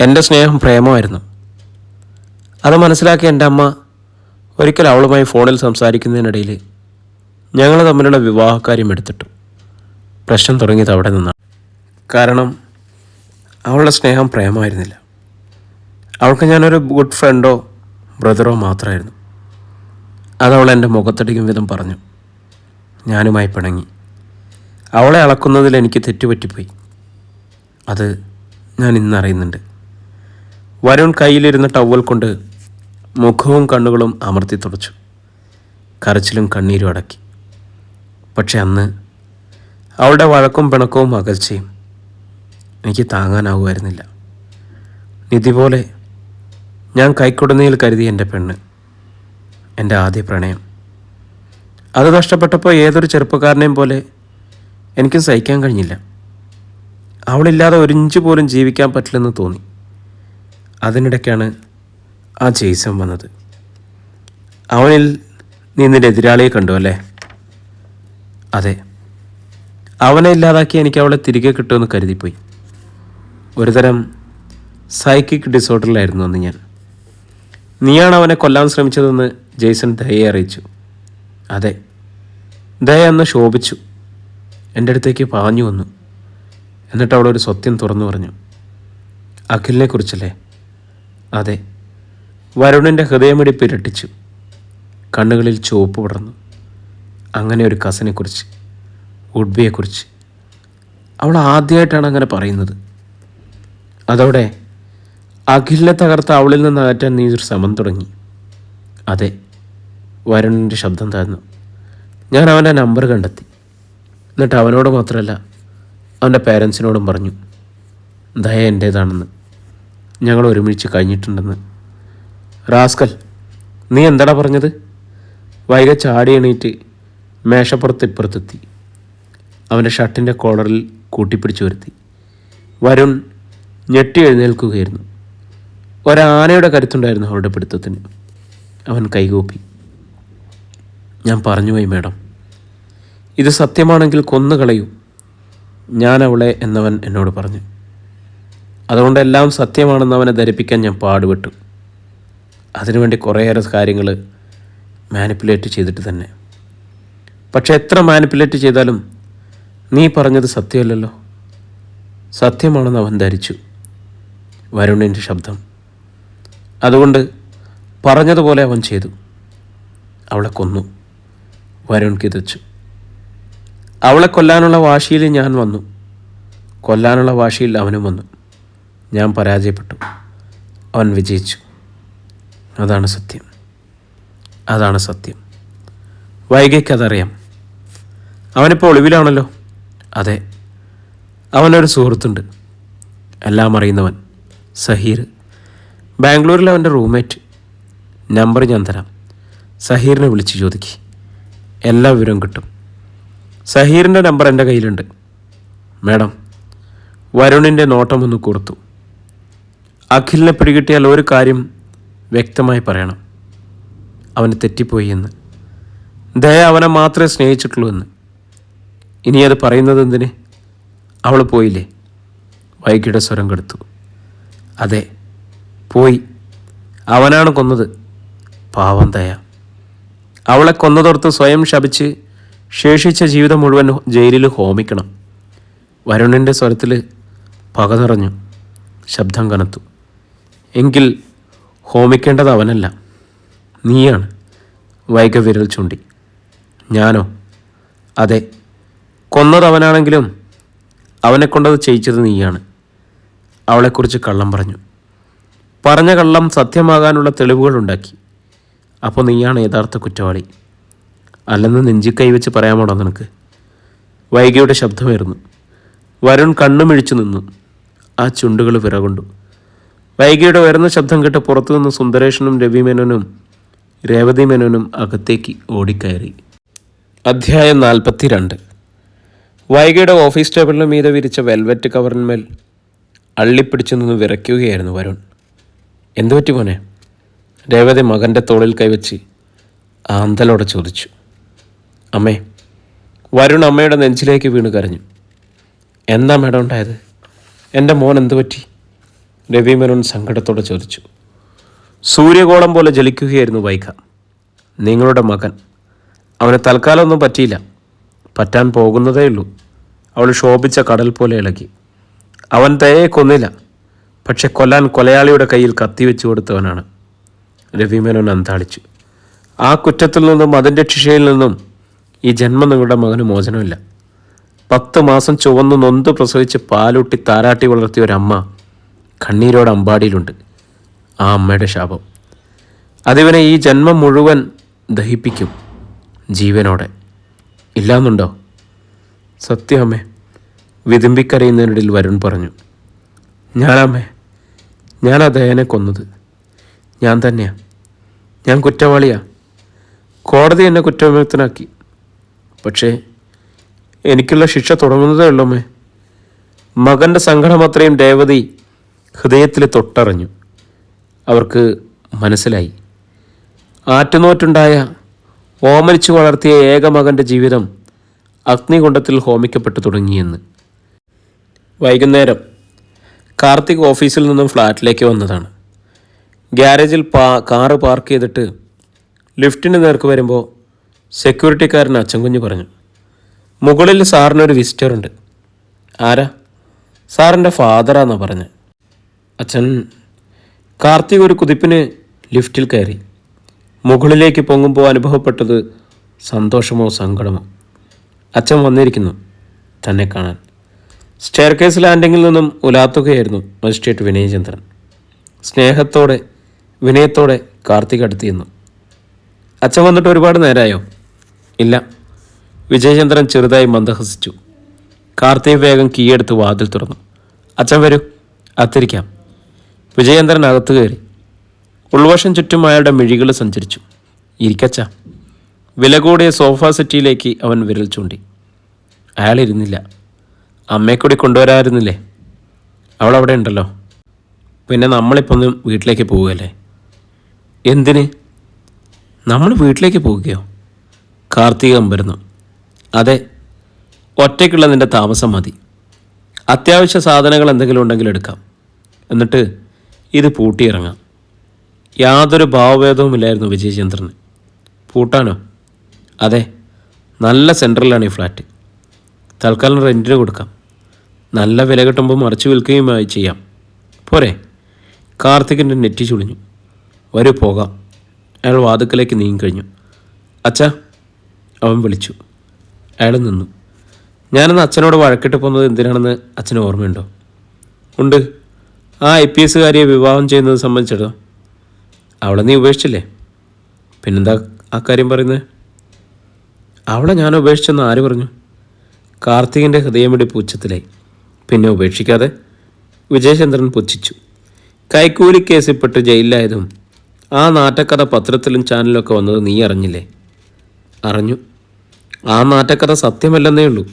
[SPEAKER 1] എൻ്റെ സ്നേഹം പ്രേമമായിരുന്നു. അത് മനസ്സിലാക്കിയ എൻ്റെ അമ്മ ഒരിക്കൽ അവളുമായി ഫോണിൽ സംസാരിക്കുന്നതിനിടയിൽ ഞങ്ങൾ തമ്മിലുള്ള വിവാഹക്കാര്യം എടുത്തിട്ടു. പ്രശ്നം തുടങ്ങിയത് അവിടെ നിന്നാണ്. കാരണം അവളുടെ സ്നേഹം പ്രേമമായിരുന്നില്ല. അവൾക്ക് ഞാനൊരു ഗുഡ് ഫ്രണ്ടോ ബ്രദറോ മാത്രമായിരുന്നു. അതവൾ എൻ്റെ മുഖത്തടിക്കും വിധം പറഞ്ഞു. ഞാനുമായി പിണങ്ങി. അവളെ അളക്കുന്നതിൽ എനിക്ക് തെറ്റുപറ്റിപ്പോയി. അത് ഞാൻ ഇന്നറിയുന്നുണ്ട്. വരുൺ കയ്യിലിരുന്ന ടവൽ കൊണ്ട് മുഖവും കണ്ണുകളും അമർത്തി തുടച്ചു. കരച്ചിലും കണ്ണീരും അടക്കി. പക്ഷെ അന്ന് അവളുടെ വഴക്കും പിണക്കവും അകൽച്ചയും എനിക്ക് താങ്ങാനാവുമായിരുന്നില്ല. നിധി പോലെ ഞാൻ കൈക്കുടനയിൽ കരുതി എൻ്റെ പെണ്ണ്, എൻ്റെ ആദ്യ പ്രണയം, അത് നഷ്ടപ്പെട്ടപ്പോൾ ഏതൊരു ചെറുപ്പക്കാരനെയും പോലെ എനിക്ക് സഹിക്കാൻ കഴിഞ്ഞില്ല. അവളില്ലാതെ ഒരിഞ്ച് പോലും ജീവിക്കാൻ പറ്റില്ലെന്ന് തോന്നി. അതിനിടയ്ക്കാണ് ആ ജെയ്സൺ വന്നത്. അവനിൽ നീ നിന്റെ എതിരാളിയെ കണ്ടു അല്ലേ? അതെ. അവനെ ഇല്ലാതാക്കി എനിക്ക് അവളെ തിരികെ കിട്ടുമെന്ന് കരുതിപ്പോയി. ഒരുതരം സൈക്കിക് ഡിസോർഡറിലായിരുന്നു അന്ന് ഞാൻ. നീയാണ് അവനെ കൊല്ലാൻ ശ്രമിച്ചതെന്ന് ജെയ്സൺ ദയയെ അറിയിച്ചു. അതെ, ദയ അന്ന് ശോഭിച്ചു. എൻ്റെ അടുത്തേക്ക് പാഞ്ഞു വന്നു. എന്നിട്ട് അവളൊരു സത്യം തുറന്നു പറഞ്ഞു. അഖിലിനെ കുറിച്ചല്ലേ? അതെ. വരുണിൻ്റെ ഹൃദയമിടിപ്പ് ഇരട്ടിച്ചു. കണ്ണുകളിൽ ചുവപ്പ് പടർന്നു. അങ്ങനെ ഒരു കസിനെക്കുറിച്ച്, ഉഡ്ബിയെക്കുറിച്ച്. അവൾ ആദ്യമായിട്ടാണ് അങ്ങനെ പറയുന്നത്. അതോടെ അഖിലിനെ തകർത്ത അവളിൽ നിന്ന് അകറ്റാൻ നീ ഒരു ശ്രമം തുടങ്ങി. അതെ. വരുണിൻ്റെ ശബ്ദം താഴ്ന്നു. ഞാൻ അവൻ്റെ നമ്പർ കണ്ടെത്തി. എന്നിട്ട് അവനോട് മാത്രമല്ല, അവൻ്റെ പേരൻസിനോടും പറഞ്ഞു ദയ എൻ്റേതാണെന്ന്, ഞങ്ങൾ ഒരുമിച്ച് കഴിഞ്ഞിട്ടുണ്ടെന്ന്. റാസ്കൽ, നീ എന്താടാ പറഞ്ഞത്? വൈക ചാടി എണീറ്റ് മേശപ്പുറത്ത് ഇപ്പുറത്തെത്തി. അവൻ്റെ ഷർട്ടിൻ്റെ കോളറിൽ കൂട്ടിപ്പിടിച്ചു വരുത്തി. വരുൺ ഞെട്ടി എഴുന്നേൽക്കുകയായിരുന്നു. ഒരാനയുടെ കരുത്തുണ്ടായിരുന്നു അവളുടെ പിടുത്തത്തിന്. അവൻ കൈകൂപ്പി. ഞാൻ പറഞ്ഞുപോയി മാഡം, ഇത് സത്യമാണെങ്കിൽ കൊന്നുകളയൂ. ഞാൻ അവളെ എന്നവൻ എന്നോട് പറഞ്ഞു. അതുകൊണ്ട് എല്ലാം സത്യമാണെന്ന് അവനെ ധരിപ്പിക്കാൻ ഞാൻ പാടുപെട്ടു. അതിനുവേണ്ടി കുറേയേറെ കാര്യങ്ങൾ മാനിപ്പുലേറ്റ് ചെയ്തിട്ട് തന്നെ. പക്ഷെ എത്ര മാനിപ്പുലേറ്റ് ചെയ്താലും നീ പറഞ്ഞത് സത്യമല്ലല്ലോ. സത്യമാണെന്ന് അവൻ ധരിച്ചു. വരുണിൻ്റെ ശബ്ദം. അതുകൊണ്ട് പറഞ്ഞതുപോലെ അവൻ ചെയ്തു. അവളെ കൊന്നു. വരുൺ കിതച്ചു. അവളെ കൊല്ലാനുള്ള വാശിയിൽ ഞാൻ വന്നു. കൊല്ലാനുള്ള വാശിയിൽ അവനും വന്നു. ഞാൻ പരാജയപ്പെട്ടു. അവൻ വിജയിച്ചു. അതാണ് സത്യം. അതാണ് സത്യം. വൈകയ്ക്കതറിയാം. അവനിപ്പോൾ ഒളിവിലാണല്ലോ. അതെ. അവനൊരു സുഹൃത്തുണ്ട്, എല്ലാം അറിയുന്നവൻ, സഹീർ. ബാംഗ്ലൂരിൽ അവൻ്റെ റൂംമേറ്റ്. നമ്പർ ഞാൻ തരാം. സഹീറിനെ വിളിച്ച് ചോദിക്കുക. എല്ലാ വിവരവും കിട്ടും. സഹീറിൻ്റെ നമ്പർ എൻ്റെ കയ്യിലുണ്ട്. മാഡം, വരുണിൻ്റെ നോട്ടം ഒന്ന് കൊടുത്തു. അഖിലിനെ പിടികിട്ടിയാൽ ഒരു കാര്യം വ്യക്തമായി പറയണം. അവന് തെറ്റിപ്പോയി എന്ന്. ദയ അവനെ മാത്രമേ സ്നേഹിച്ചിട്ടുള്ളൂ എന്ന്. ഇനി അത് പറയുന്നത് എന്തിന്? അവൾ പോയില്ലേ? വൈകിയുടെ സ്വരം കെടുത്തു. അതെ, പോയി. അവനാണ് കൊന്നത്. പാവം ദയ. അവളെ കൊന്നതോർത്ത് സ്വയം ശപിച്ച് ശേഷിച്ച ജീവിതം മുഴുവൻ ജയിലിൽ ഹോമിക്കണം. വരുണിൻ്റെ സ്വരത്തിൽ പക നിറഞ്ഞു. ശബ്ദം കനത്തു. എങ്കിൽ ഹോമിക്കേണ്ടത് അവനല്ല, നീയാണ്. വൈക വിരൽ ചൂണ്ടി. ഞാനോ? അതെ, കൊന്നത് അവനാണെങ്കിലും അവനെക്കൊണ്ടത് ചെയ്യിച്ചത് നീയാണ്. അവളെക്കുറിച്ച് കള്ളം പറഞ്ഞു. പറഞ്ഞ കള്ളം സത്യമാകാനുള്ള തെളിവുകളുണ്ടാക്കി. അപ്പോൾ നീയാണ് യഥാർത്ഥ കുറ്റവാളി. അല്ലെന്ന് നെഞ്ചി കൈവച്ച് പറയാമോടോ നിനക്ക്? വൈകിയുടെ ശബ്ദമായിരുന്നു. വരുൺ കണ്ണുമിഴിച്ചു നിന്നു. ആ ചുണ്ടുകൾ വിറകൊണ്ടു. വൈകിയുടെ ഉയർന്ന ശബ്ദം കേട്ട് പുറത്തുനിന്ന് സുന്ദരേഷനും രവിമേനോനും രേവതി മേനോനും അകത്തേക്ക് ഓടിക്കയറി. അധ്യായം 42. വൈകിയുടെ ഓഫീസ് ടേബിളിന് മീതെ വിരിച്ച വെൽവെറ്റ് കവറിന്മേൽ അള്ളിപ്പിടിച്ചു നിന്ന് വിറയ്ക്കുകയായിരുന്നു വരുൺ. എന്തുപറ്റി മോനെ? രേവതി മകൻ്റെ തോളിൽ കൈവച്ച് ആന്തലോടെ ചോദിച്ചു. അമ്മേ. വരുൺ അമ്മയുടെ നെഞ്ചിലേക്ക് വീണ് കരഞ്ഞു. എന്താ മേഡം ഉണ്ടായത്? എൻ്റെ മോൻ എന്തുപറ്റി? രവി മേനോൻ സങ്കടത്തോടെ ചോദിച്ചു. സൂര്യകോളം പോലെ ജ്വലിക്കുകയായിരുന്നു വൈക. നിങ്ങളുടെ മകൻ. അവന് തൽക്കാലമൊന്നും പറ്റിയില്ല. പറ്റാൻ പോകുന്നതേയുള്ളൂ. അവൾ ശോഭിച്ച കടൽ പോലെ ഇളകി. അവൻ ദയയെ കൊന്നില്ല, പക്ഷെ കൊല്ലാൻ കൊലയാളിയുടെ കയ്യിൽ കത്തിവെച്ചു കൊടുത്തവനാണ്. രവി മേനോൻ അന്താളിച്ചു. ആ കുറ്റത്തിൽ നിന്നും അതിൻ്റെ ശിക്ഷയിൽ നിന്നും ഈ ജന്മം നിങ്ങളുടെ മകന് മോചനമില്ല. 10 മാസം ചുവന്നു നൊന്ത് പ്രസവിച്ച് പാലൂട്ടി താരാട്ടി വളർത്തിയ ഒരമ്മ കണ്ണീരോട് അമ്പാടിയിലുണ്ട് ആ അമ്മയുടെ ശാപം. അതിവനെ ഈ ജന്മം മുഴുവൻ ദഹിപ്പിക്കും ജീവനോടെ. ഇല്ലാന്നുണ്ടോ? സത്യം അമ്മേ, വിതുമ്പിക്കരയുന്നതിനിടയിൽ വരുൺ പറഞ്ഞു. ഞാനമ്മേ, ഞാൻ ആ ദയനെ കൊന്നത്. ഞാൻ തന്നെയാണ്. ഞാൻ കുറ്റവാളിയാ. കോടതി എന്നെ കുറ്റവിമുക്തനാക്കി. പക്ഷേ എനിക്കുള്ള ശിക്ഷ തുടങ്ങുന്നതേ ഉള്ളമ്മേ. മകൻ്റെ സങ്കടം അത്രയും രേവതി ഹൃദയത്തിൽ തൊട്ടറിഞ്ഞു. അവർക്ക് മനസ്സിലായി, ആറ്റുനോറ്റുണ്ടായ ഓമനിച്ചു വളർത്തിയ ഏക മകൻ്റെ ജീവിതം അഗ്നികുണ്ഡത്തിൽ ഹോമിക്കപ്പെട്ടു തുടങ്ങിയെന്ന്. വൈകുന്നേരം കാർത്തിക് ഓഫീസിൽ നിന്നും ഫ്ലാറ്റിലേക്ക് വന്നതാണ്. ഗ്യാരേജിൽ കാറ് പാർക്ക് ചെയ്തിട്ട് ലിഫ്റ്റിന് നേർക്ക് വരുമ്പോൾ സെക്യൂരിറ്റിക്കാരൻ അച്ചൻകുഞ്ഞ് പറഞ്ഞു, മുകളിൽ സാറിനൊരു വിസിറ്ററുണ്ട്. ആരാ? സാറിൻ്റെ ഫാദറാന്നാണ് പറഞ്ഞത്. അച്ഛൻ. കാർത്തിക് ഒരു കുതിപ്പിന് ലിഫ്റ്റിൽ കയറി. മുകളിലേക്ക് പൊങ്ങുമ്പോൾ അനുഭവപ്പെട്ടത് സന്തോഷമോ സങ്കടമോ. അച്ഛൻ വന്നിരിക്കുന്നു തന്നെ കാണാൻ. സ്റ്റെയർ കേസ് ലാൻഡിങ്ങിൽ നിന്നും ഉലാത്തുകയായിരുന്നു മജിസ്ട്രേറ്റ് വിനയചന്ദ്രൻ. സ്നേഹത്തോടെ വിനയത്തോടെ കാർത്തിക് അടുത്തിരുന്നു. അച്ഛൻ വന്നിട്ട് ഒരുപാട് നേരമായോ? ഇല്ല. വിജയചന്ദ്രൻ ചെറുതായി മന്ദഹസിച്ചു. കാർത്തിക് വേഗം കീയെടുത്ത് വാതിൽ തുറന്നു. അച്ഛൻ വരൂ, അത്തിരിക്കാം. വിജയേന്ദ്രൻ അകത്ത് കയറി. ഉൾവശം ചുറ്റും അയാളുടെ മിഴികൾ സഞ്ചരിച്ചു. ഇരിക്കച്ച. വില കൂടിയ സോഫ സെറ്റിയിലേക്ക് അവൻ വിരൽ ചൂണ്ടി. അയാൾ ഇരുന്നില്ല. അമ്മയെ കൂടി കൊണ്ടുവരാമായിരുന്നില്ലേ? അവളവിടെ ഉണ്ടല്ലോ. പിന്നെ നമ്മളിപ്പോൾ ഒന്ന് വീട്ടിലേക്ക് പോവുകയല്ലേ? എന്തിന്? നമ്മൾ വീട്ടിലേക്ക് പോവുകയോ? കാർത്തിക അമ്പരുന്നു. അതെ, ഒറ്റയ്ക്കുള്ള നിൻ്റെ താമസം മതി. അത്യാവശ്യ സാധനങ്ങൾ എന്തെങ്കിലും ഉണ്ടെങ്കിൽ എടുക്കാം. എന്നിട്ട് ഇത് പൂട്ടിയിറങ്ങാം. യാതൊരു ഭാവഭേദവുമില്ലായിരുന്നു വിജയചന്ദ്രന്. പൂട്ടാനോ? അതെ, നല്ല സെൻട്രലാണ് ഈ ഫ്ലാറ്റ്. തൽക്കാലം റെൻറ്റിന് കൊടുക്കാം. നല്ല വില കിട്ടുമ്പോൾ മറിച്ച് വിൽക്കുകയുമായി ചെയ്യാം. പോരെ? കാർത്തികിൻ്റെ നെറ്റി ചുളിഞ്ഞു. വരൂ പോകാം. അയാൾ വാതുക്കലേക്ക് നീങ്ങിക്കഴിഞ്ഞു. അച്ഛാ, അവൻ വിളിച്ചു. അയാൾ നിന്നു. ഞാനന്ന് അച്ഛനോട് വഴക്കിട്ട് പോകുന്നത് എന്തിനാണെന്ന് അച്ഛന് ഓർമ്മയുണ്ടോ? ഉണ്ട്. ആ IPS കാരിയെ വിവാഹം ചെയ്യുന്നത് സംബന്ധിച്ചിടോ? അവളെ നീ ഉപേക്ഷിച്ചില്ലേ? പിന്നെന്താ ആ കാര്യം പറയുന്നത്? അവളെ ഞാൻ ഉപേക്ഷിച്ചെന്ന് ആര് പറഞ്ഞു? കാർത്തികിൻ്റെ ഹൃദയമിടിപ്പ് ഉച്ചത്തിലായി. പിന്നെ ഉപേക്ഷിക്കാതെ? വിജയചന്ദ്രൻ പുച്ഛിച്ചു. കൈക്കൂലി കേസിൽപ്പെട്ട് ജയിലിലായതും ആ നാട്ടക്കഥ പത്രത്തിലും ചാനലിലൊക്കെ വന്നത് നീ അറിഞ്ഞില്ലേ? അറിഞ്ഞു. ആ നാട്ടക്കഥ സത്യമല്ലെന്നേ ഉള്ളൂ.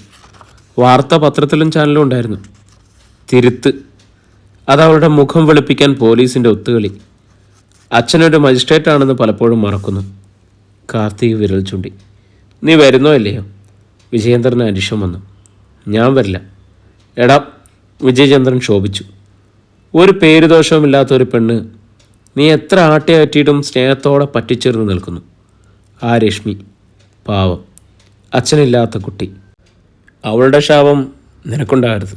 [SPEAKER 1] വാർത്ത പത്രത്തിലും ചാനലും ഉണ്ടായിരുന്നു. തിരുത്ത്. അതവളുടെ മുഖം വെളുപ്പിക്കാൻ പോലീസിൻ്റെ ഒത്തുകളി. അച്ഛനൊരു മജിസ്ട്രേറ്റാണെന്ന് പലപ്പോഴും മറക്കുന്നു. കാർത്തിക് വിരൽ ചൂണ്ടി. നീ വരുന്നോ അല്ലയോ? വിജയേന്ദ്രന് അരിശം വന്നു. ഞാൻ വരില്ല. എടാ, വിജയചന്ദ്രൻ ശോഭിച്ചു. ഒരു പേരുദോഷവുമില്ലാത്ത ഒരു പെണ്ണ് നീ എത്ര ആട്ടിയാറ്റിയിട്ടും സ്നേഹത്തോടെ പറ്റിച്ചേർന്ന് നിൽക്കുന്നു. ആ രശ്മി പാവം, അച്ഛനില്ലാത്ത കുട്ടി. അവളുടെ ശാപം നിനക്കുണ്ടാകരുത്.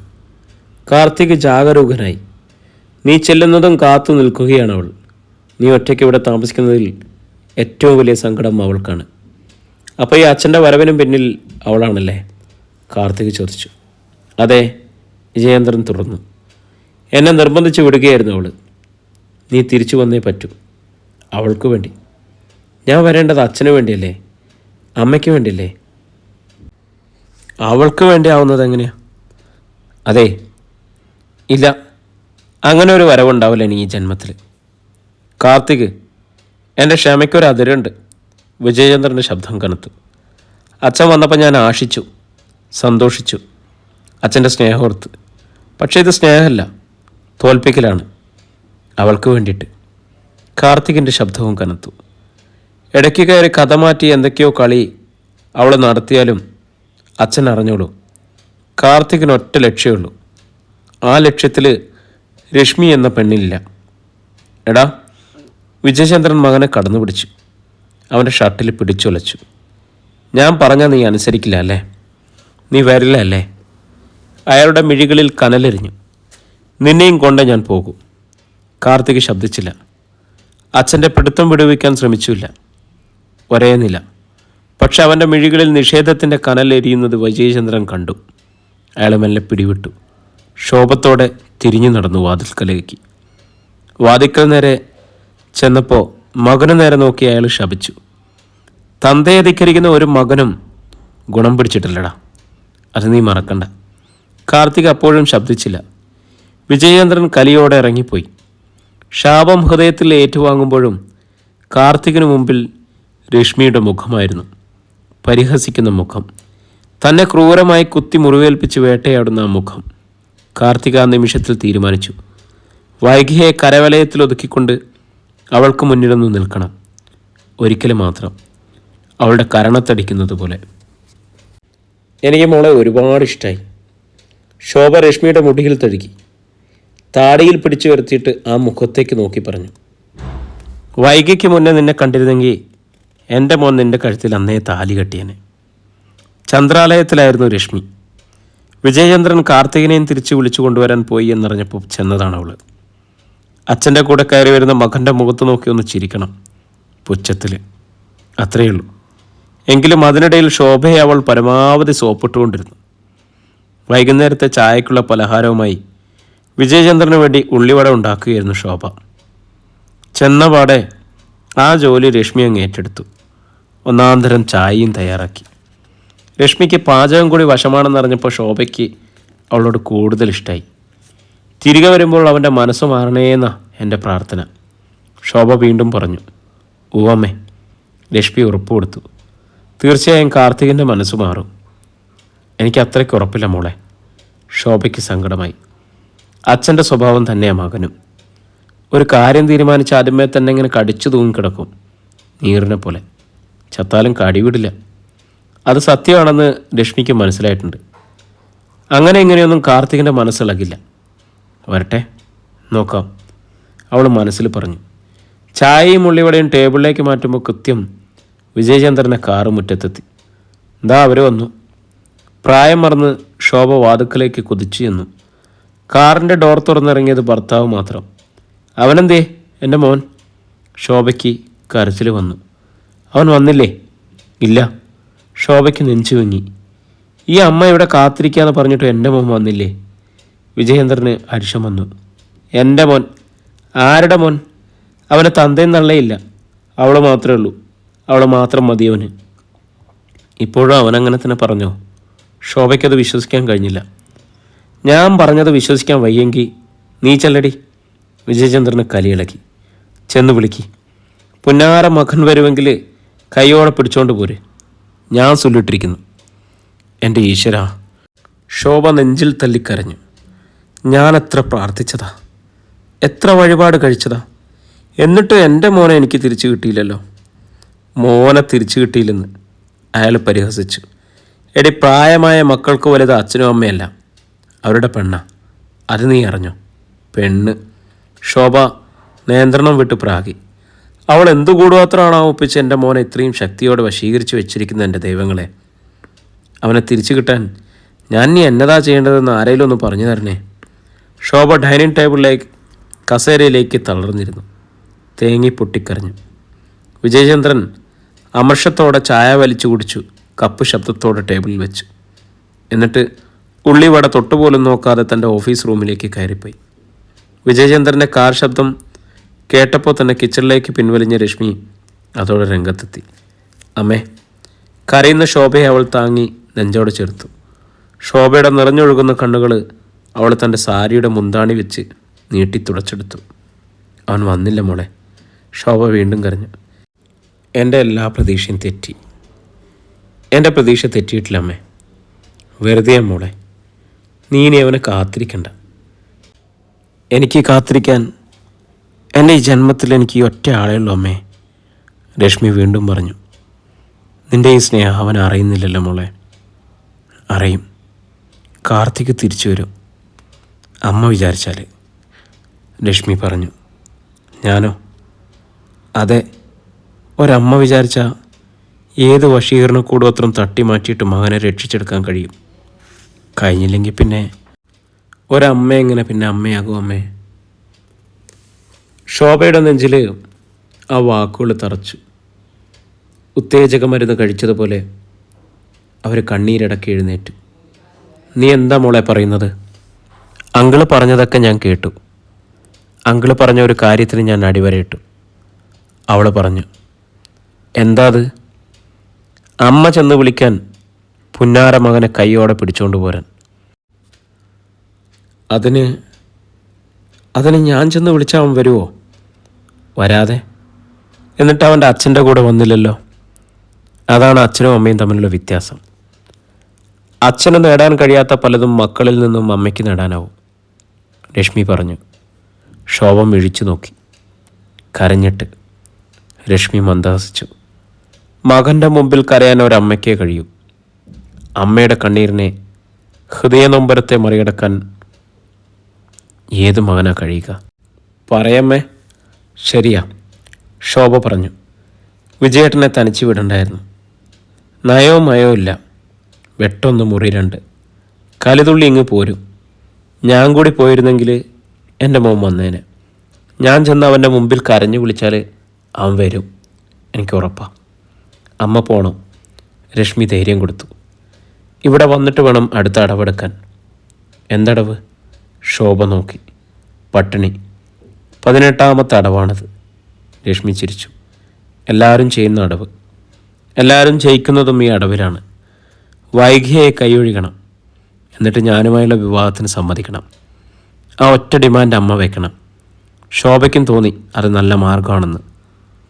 [SPEAKER 1] കാർത്തിക് ജാഗരൂകനായി. നീ ചെല്ലുന്നതും കാത്തു നിൽക്കുകയാണ് അവൾ. നീ ഒറ്റയ്ക്ക് ഇവിടെ താമസിക്കുന്നതിൽ ഏറ്റവും വലിയ സങ്കടം അവൾക്കാണ്. അപ്പോൾ ഈ അച്ഛൻ്റെ വരവിനും പിന്നിൽ അവളാണല്ലേ? കാർത്തിക് ചോദിച്ചു. അതെ, വിജയേന്ദ്രൻ തുടർന്നു. എന്നെ നിർബന്ധിച്ച് വിടുകയായിരുന്നു അവൾ. നീ തിരിച്ചു വന്നേ പറ്റൂ. അവൾക്ക് വേണ്ടി. ഞാൻ വരേണ്ടത് അച്ഛന് വേണ്ടിയല്ലേ? അമ്മയ്ക്ക് വേണ്ടിയല്ലേ? അവൾക്ക് വേണ്ടി ആവുന്നത് എങ്ങനെയാ? അതെ, ഇല്ല, അങ്ങനെ ഒരു വരവുണ്ടാവില്ല ഇനി ഈ ജന്മത്തിൽ. കാർത്തിക്, എൻ്റെ ക്ഷമയ്ക്കൊരു അതിരുണ്ട്. വിജയചന്ദ്രൻ്റെ ശബ്ദം കനത്തു. അച്ഛൻ വന്നപ്പോൾ ഞാൻ ആശിച്ചു, സന്തോഷിച്ചു, അച്ഛൻ്റെ സ്നേഹം ഓർത്ത്. പക്ഷേ ഇത് സ്നേഹമല്ല, തോൽപ്പിക്കലാണ്. അവൾക്ക് വേണ്ടിയിട്ട്. കാർത്തികിൻ്റെ ശബ്ദവും കനത്തു. ഇടയ്ക്ക് കയറി കഥ മാറ്റി എന്തൊക്കെയോ കളി അവൾ നടത്തിയാലും അച്ഛൻ അറിഞ്ഞോളൂ, കാർത്തികിന് ഒറ്റ ലക്ഷ്യമുള്ളൂ. ആ ലക്ഷ്യത്തിൽ രശ്മി എന്ന പെണ്ണില്ല. എടാ, വിജയചന്ദ്രൻ മകനെ കടന്നു പിടിച്ചു. അവൻ്റെ ഷർട്ടിൽ പിടിച്ചുലച്ചു. ഞാൻ പറഞ്ഞാൽ നീ അനുസരിക്കില്ല അല്ലേ? നീ വരില്ല അല്ലേ? അയാളുടെ മിഴികളിൽ കനലെരിഞ്ഞു. നിന്നെയും കൊണ്ടേ ഞാൻ പോകും. കാർത്തിക് ശബ്ദിച്ചില്ല. അച്ഛൻ്റെ പിടുത്തം വിടുവിക്കാൻ ശ്രമിച്ചില്ല. ഒരേ നില. പക്ഷെ അവൻ്റെ മിഴികളിൽ നിഷേധത്തിൻ്റെ കനലെരിയുന്നത് വിജയചന്ദ്രൻ കണ്ടു. അയാൾ മെല്ലെ പിടിവിട്ടു. ശോഭത്തോടെ തിരിഞ്ഞു നടന്നു വാതിൽക്കലേക്ക്. വാതിൽക്കൽ നേരെ ചെന്നപ്പോൾ മകനു നേരെ നോക്കി അയാൾ ശപിച്ചു. തന്തയെ ധിക്കരിക്കുന്ന ഒരു മകനും ഗുണം പിടിച്ചിട്ടില്ലടാ, അത് നീ മറക്കണ്ട. കാർത്തിക് അപ്പോഴും ശബ്ദിച്ചില്ല. വിജയേന്ദ്രൻ കലിയോടെ ഇറങ്ങിപ്പോയി. ശാപം ഹൃദയത്തിൽ ഏറ്റുവാങ്ങുമ്പോഴും കാർത്തികിനു മുമ്പിൽ രശ്മിയുടെ മുഖമായിരുന്നു. പരിഹസിക്കുന്ന മുഖം, തന്നെ ക്രൂരമായി കുത്തി മുറിവേൽപ്പിച്ച് വേട്ടയാടുന്ന ആ മുഖം. കാർത്തിക ആ നിമിഷത്തിൽ തീരുമാനിച്ചു, വൈകിയെ കരവലയത്തിൽ ഒതുക്കിക്കൊണ്ട് അവൾക്ക് മുന്നിലൊന്ന് നിൽക്കണം. ഒരിക്കലും മാത്രം, അവളുടെ കരണത്തടിക്കുന്നത് പോലെ. എനിക്ക് മോളെ ഒരുപാട് ഇഷ്ടമായി. ശോഭ രശ്മിയുടെ മുടിയിൽ തഴുകി താടിയിൽ പിടിച്ചു വരുത്തിയിട്ട് ആ മുഖത്തേക്ക് നോക്കി പറഞ്ഞു, വൈകിക്ക് മുന്നേ നിന്നെ കണ്ടിരുന്നെങ്കിൽ എൻ്റെ മോൻ നിൻ്റെ കഴുത്തിൽ അന്നേ താലി കെട്ടിയനെ. ചന്ദ്രാലയത്തിലായിരുന്നു രശ്മി. വിജയചന്ദ്രൻ കാർത്തികനെയും തിരിച്ചു വിളിച്ചു കൊണ്ടുവരാൻ പോയി എന്നറിഞ്ഞപ്പോൾ ചെന്നതാണ് അവൾ. അച്ഛൻ്റെ കൂടെ കയറി വരുന്ന മകൻ്റെ മുഖത്ത് നോക്കി ഒന്ന് ചിരിക്കണം, പുച്ഛത്തിൽ, അത്രയേ ഉള്ളൂ. എങ്കിലും അതിനിടയിൽ ശോഭയെ അവൾ പരമാവധി സോപ്പിട്ടുകൊണ്ടിരുന്നു. വൈകുന്നേരത്തെ ചായക്കുള്ള പലഹാരവുമായി വിജയചന്ദ്രന് വേണ്ടി ഉള്ളിവട ഉണ്ടാക്കുകയായിരുന്നു ശോഭ. ചെന്നപാടെ ആ ജോലി രശ്മി അങ്ങ് ഏറ്റെടുത്തു. ഒന്നാന്തരം ചായയും തയ്യാറാക്കി. രശ്മിക്ക് പാചകം കൂടി വശമാണെന്നറിഞ്ഞപ്പോൾ ശോഭയ്ക്ക് അവളോട് കൂടുതൽ ഇഷ്ടമായി. തിരികെ വരുമ്പോൾ അവൻ്റെ മനസ്സ് മാറണേന്നാ എൻ്റെ പ്രാർത്ഥന. ശോഭ വീണ്ടും പറഞ്ഞു, ഊവമ്മേ. രശ്മി ഉറപ്പ് കൊടുത്തു, തീർച്ചയായും കാർത്തികിൻ്റെ മനസ്സ് മാറും. എനിക്ക് അത്രയ്ക്ക് ഉറപ്പില്ല മോളെ. ശോഭയ്ക്ക് സങ്കടമായി. അച്ഛൻ്റെ സ്വഭാവം തന്നെയാണ് മകനും. ഒരു കാര്യം തീരുമാനിച്ച് ആദ്യമേ തന്നെ ഇങ്ങനെ കടിച്ചു തൂങ്ങിക്കിടക്കും, നീറിനെ പോലെ. ചത്താലും കടിവിടില്ല. അത് സത്യമാണെന്ന് രശ്മിക്ക് മനസ്സിലായിട്ടുണ്ട്. അങ്ങനെ ഇങ്ങനെയൊന്നും കാർത്തികിൻ്റെ മനസ്സിളകില്ല. വരട്ടെ, നോക്കാം, അവൾ മനസ്സിൽ പറഞ്ഞു. ചായയും ഉള്ളിവടയും ടേബിളിലേക്ക് മാറ്റുമ്പോൾ കൃത്യം വിജയചന്ദ്രനെ കാറ് മുറ്റത്തെത്തി. എന്താ അവർ വന്നു. പ്രായം മറന്ന് ശോഭ വാതുക്കലേക്ക് കുതിച്ചു ചെന്നു. കാറിൻ്റെ ഡോർ തുറന്നിറങ്ങിയത് ഭർത്താവ് മാത്രം. അവനെന്തേ എൻ്റെ മോൻ? ശോഭയ്ക്ക് കരച്ചിൽ വന്നു. അവൻ വന്നില്ലേ? ഇല്ല. ശോഭയ്ക്ക് നെഞ്ചു വിങ്ങി. ഈ അമ്മ ഇവിടെ കാത്തിരിക്കാന്ന് പറഞ്ഞിട്ട് എൻ്റെ മോൻ വന്നില്ലേ? വിജയേന്ദ്രന് അരിശം വന്നു. എൻ്റെ മോൻ? ആരുടെ മോൻ? അവനെ തന്തയും തള്ളയില്ല, അവൾ മാത്രമേ ഉള്ളൂ. അവളെ മാത്രം മതി അവന്. ഇപ്പോഴും അവനങ്ങനെ തന്നെ പറഞ്ഞോ? ശോഭയ്ക്കത് വിശ്വസിക്കാൻ കഴിഞ്ഞില്ല. ഞാൻ പറഞ്ഞത് വിശ്വസിക്കാൻ വയ്യെങ്കിൽ നീ ചെല്ലടി. വിജയചന്ദ്രന് കലിയിളക്കി. ചെന്ന് വിളിക്കി. പുന്നാര മകൻ വരുമെങ്കിൽ കൈയോടെ പിടിച്ചോണ്ട് പോരെ, ഞാൻ ചൊല്ലിട്ടിരിക്കുന്നു. എൻ്റെ ഈശ്വര, ശോഭ നെഞ്ചിൽ തല്ലിക്കരഞ്ഞു. ഞാൻ എത്ര പ്രാർത്ഥിച്ചതാ, എത്ര വഴിപാട് കഴിച്ചതാ, എന്നിട്ട് എൻ്റെ മോനെ എനിക്ക് തിരിച്ചു കിട്ടിയില്ലല്ലോ. മോനെ തിരിച്ചു കിട്ടിയില്ലെന്ന് അയാൾ പരിഹസിച്ചു. എടി, പ്രായമായ മക്കൾക്ക് വലുത് അച്ഛനും അമ്മയല്ല, അവരുടെ പെണ്ണ. അത് നീ അറിഞ്ഞോ? പെണ്ണ്. ശോഭ നിയന്ത്രണം വിട്ട് പ്രാകി. അവൾ എന്തു കൂടുമാത്രമാണോ ഒപ്പിച്ച് എൻ്റെ മോനെ ഇത്രയും ശക്തിയോടെ വശീകരിച്ച് വെച്ചിരിക്കുന്ന എൻ്റെ ദൈവങ്ങളെ. അവനെ തിരിച്ചു കിട്ടാൻ ഞാൻ നീ എന്നതാ ചെയ്യേണ്ടതെന്ന് ആരെങ്കിലും ഒന്ന് പറഞ്ഞു തരണേ. ശോഭ ഡൈനിങ് ടേബിളിലേക്ക് കസേരയിലേക്ക് തളർന്നിരുന്നു. തേങ്ങി പൊട്ടിക്കരഞ്ഞു. വിജയചന്ദ്രൻ അമർഷത്തോടെ ചായ വലിച്ചു കുടിച്ചു കപ്പ് ശബ്ദത്തോടെ ടേബിളിൽ വെച്ചു. എന്നിട്ട് ഉള്ളിവട തൊട്ടുപോലും നോക്കാതെ തൻ്റെ ഓഫീസ് റൂമിലേക്ക് കയറിപ്പോയി. വിജയചന്ദ്രൻ്റെ കാർ ശബ്ദം കേട്ടപ്പോൾ തന്നെ കിച്ചണിലേക്ക് പിൻവലിഞ്ഞ രശ്മി അതോടെ രംഗത്തെത്തി. അമ്മേ. കരയുന്ന ശോഭയെ അവൾ താങ്ങി നെഞ്ചോട് ചേർത്തു. ശോഭയുടെ നിറഞ്ഞൊഴുകുന്ന കണ്ണുകൾ അവൾ തൻ്റെ സാരിയുടെ മുന്താണി വെച്ച് നീട്ടി തുടച്ചെടുത്തു. അവൻ വന്നില്ല മോളെ. ശോഭ വീണ്ടും കരഞ്ഞു. എൻ്റെ എല്ലാ പ്രതീക്ഷയും തെറ്റി. എൻ്റെ പ്രതീക്ഷ തെറ്റിയിട്ടില്ല അമ്മേ. വെറുതെ മോളെ, നീ ഇനി അവനെ കാത്തിരിക്കണ്ട. എനിക്ക് കാത്തിരിക്കാൻ എൻ്റെ ഈ ജന്മത്തിൽ എനിക്ക് ഈ ഒറ്റ ആളേ ഉള്ളൂ അമ്മേ. രശ്മി വീണ്ടും പറഞ്ഞു. നിൻ്റെ ഈ സ്നേഹം അവൻ അറിയുന്നില്ലല്ലോ മോളെ. അറിയും. കാർത്തിക് തിരിച്ചു വരും, അമ്മ വിചാരിച്ചാൽ. രശ്മി പറഞ്ഞു. ഞാനോ? അതെ, ഒരമ്മ വിചാരിച്ച ഏത് വശീകരണ കൂടോത്രം തട്ടി മാറ്റിയിട്ട് മകനെ രക്ഷിച്ചെടുക്കാൻ കഴിയും. കഴിഞ്ഞില്ലെങ്കിൽ പിന്നെ ഒരമ്മ എങ്ങനെ പിന്നെ അമ്മയാകും അമ്മേ? ശോഭയുടെ നെഞ്ചിൽ ആ വാക്കുകൾ തറച്ചു. ഉത്തേജക മരുന്ന് കഴിച്ചതുപോലെ അവർ കണ്ണീരടക്കി എഴുന്നേറ്റു. നീ എന്താ മോളെ പറയുന്നത്? അങ്കിള് പറഞ്ഞതൊക്കെ ഞാൻ കേട്ടു. അങ്കിള് പറഞ്ഞ ഒരു കാര്യത്തിന് ഞാൻ അടിവരയിട്ടു. അവൾ പറഞ്ഞു, എന്താ അത്? അമ്മ ചെന്ന് വിളിക്കാൻ, പുന്നാര മകനെ കൈയോടെ പിടിച്ചുകൊണ്ട് പോരാൻ. അതിന് ഞാൻ ചെന്ന് വിളിച്ചാൽ അവൻ വരുമോ? വരാതെ. എന്നിട്ട് അവൻ്റെ അച്ഛൻ്റെ കൂടെ വന്നില്ലല്ലോ. അതാണ് അച്ഛനും അമ്മയും തമ്മിലുള്ള വ്യത്യാസം. അച്ഛന് നേടാൻ കഴിയാത്ത പലതും മക്കളിൽ നിന്നും അമ്മയ്ക്ക് നേടാനാവും, രശ്മി പറഞ്ഞു. ശോഭം ഇഴിച്ചു നോക്കി. കരഞ്ഞിട്ട്. രശ്മി മന്ദഹസിച്ചു. മകൻ്റെ മുമ്പിൽ കരയാൻ ഒരമ്മയ്ക്കേ കഴിയൂ. അമ്മയുടെ കണ്ണീരിനെ, ഹൃദയനൊമ്പരത്തെ മറികടക്കാൻ ഏത് മകനാ കഴിയുക? പറയമ്മേ. ശരിയാ, ശോഭ പറഞ്ഞു. വിജയേട്ടനെ തനിച്ച് വിടണ്ടായിരുന്നു. നയവും മയവും ഇല്ല. വെട്ടൊന്ന് മുറി രണ്ട്. കലിതുള്ളി ഇങ്ങ് പോരും. ഞാൻ കൂടി പോയിരുന്നെങ്കിൽ എൻ്റെ മോൻ വന്നേനെ. ഞാൻ ചെന്ന് അവൻ്റെ മുമ്പിൽ കരഞ്ഞു വിളിച്ചാൽ അവൻ വരും, എനിക്ക് ഉറപ്പാ. അമ്മ പോണം. രശ്മി ധൈര്യം കൊടുത്തു. ഇവിടെ വന്നിട്ട് വേണം അടുത്ത അടവെടുക്കാൻ. എന്തടവ്? ശോഭ നോക്കി. പട്ടിണി. 18ാമത്തെ അടവാണത്. രശ്മി ചിരിച്ചു. എല്ലാവരും ചെയ്യുന്ന അടവ്. എല്ലാവരും ജയിക്കുന്നതും ഈ അടവിലാണ്. വൈകിയെ കൈയൊഴിക്കണം. എന്നിട്ട് ഞാനുമായുള്ള വിവാഹത്തിന് സമ്മതിക്കണം. ആ ഒറ്റ ഡിമാൻഡ് അമ്മ വയ്ക്കണം. ശോഭയ്ക്കും തോന്നി അത് നല്ല മാർഗമാണെന്ന്.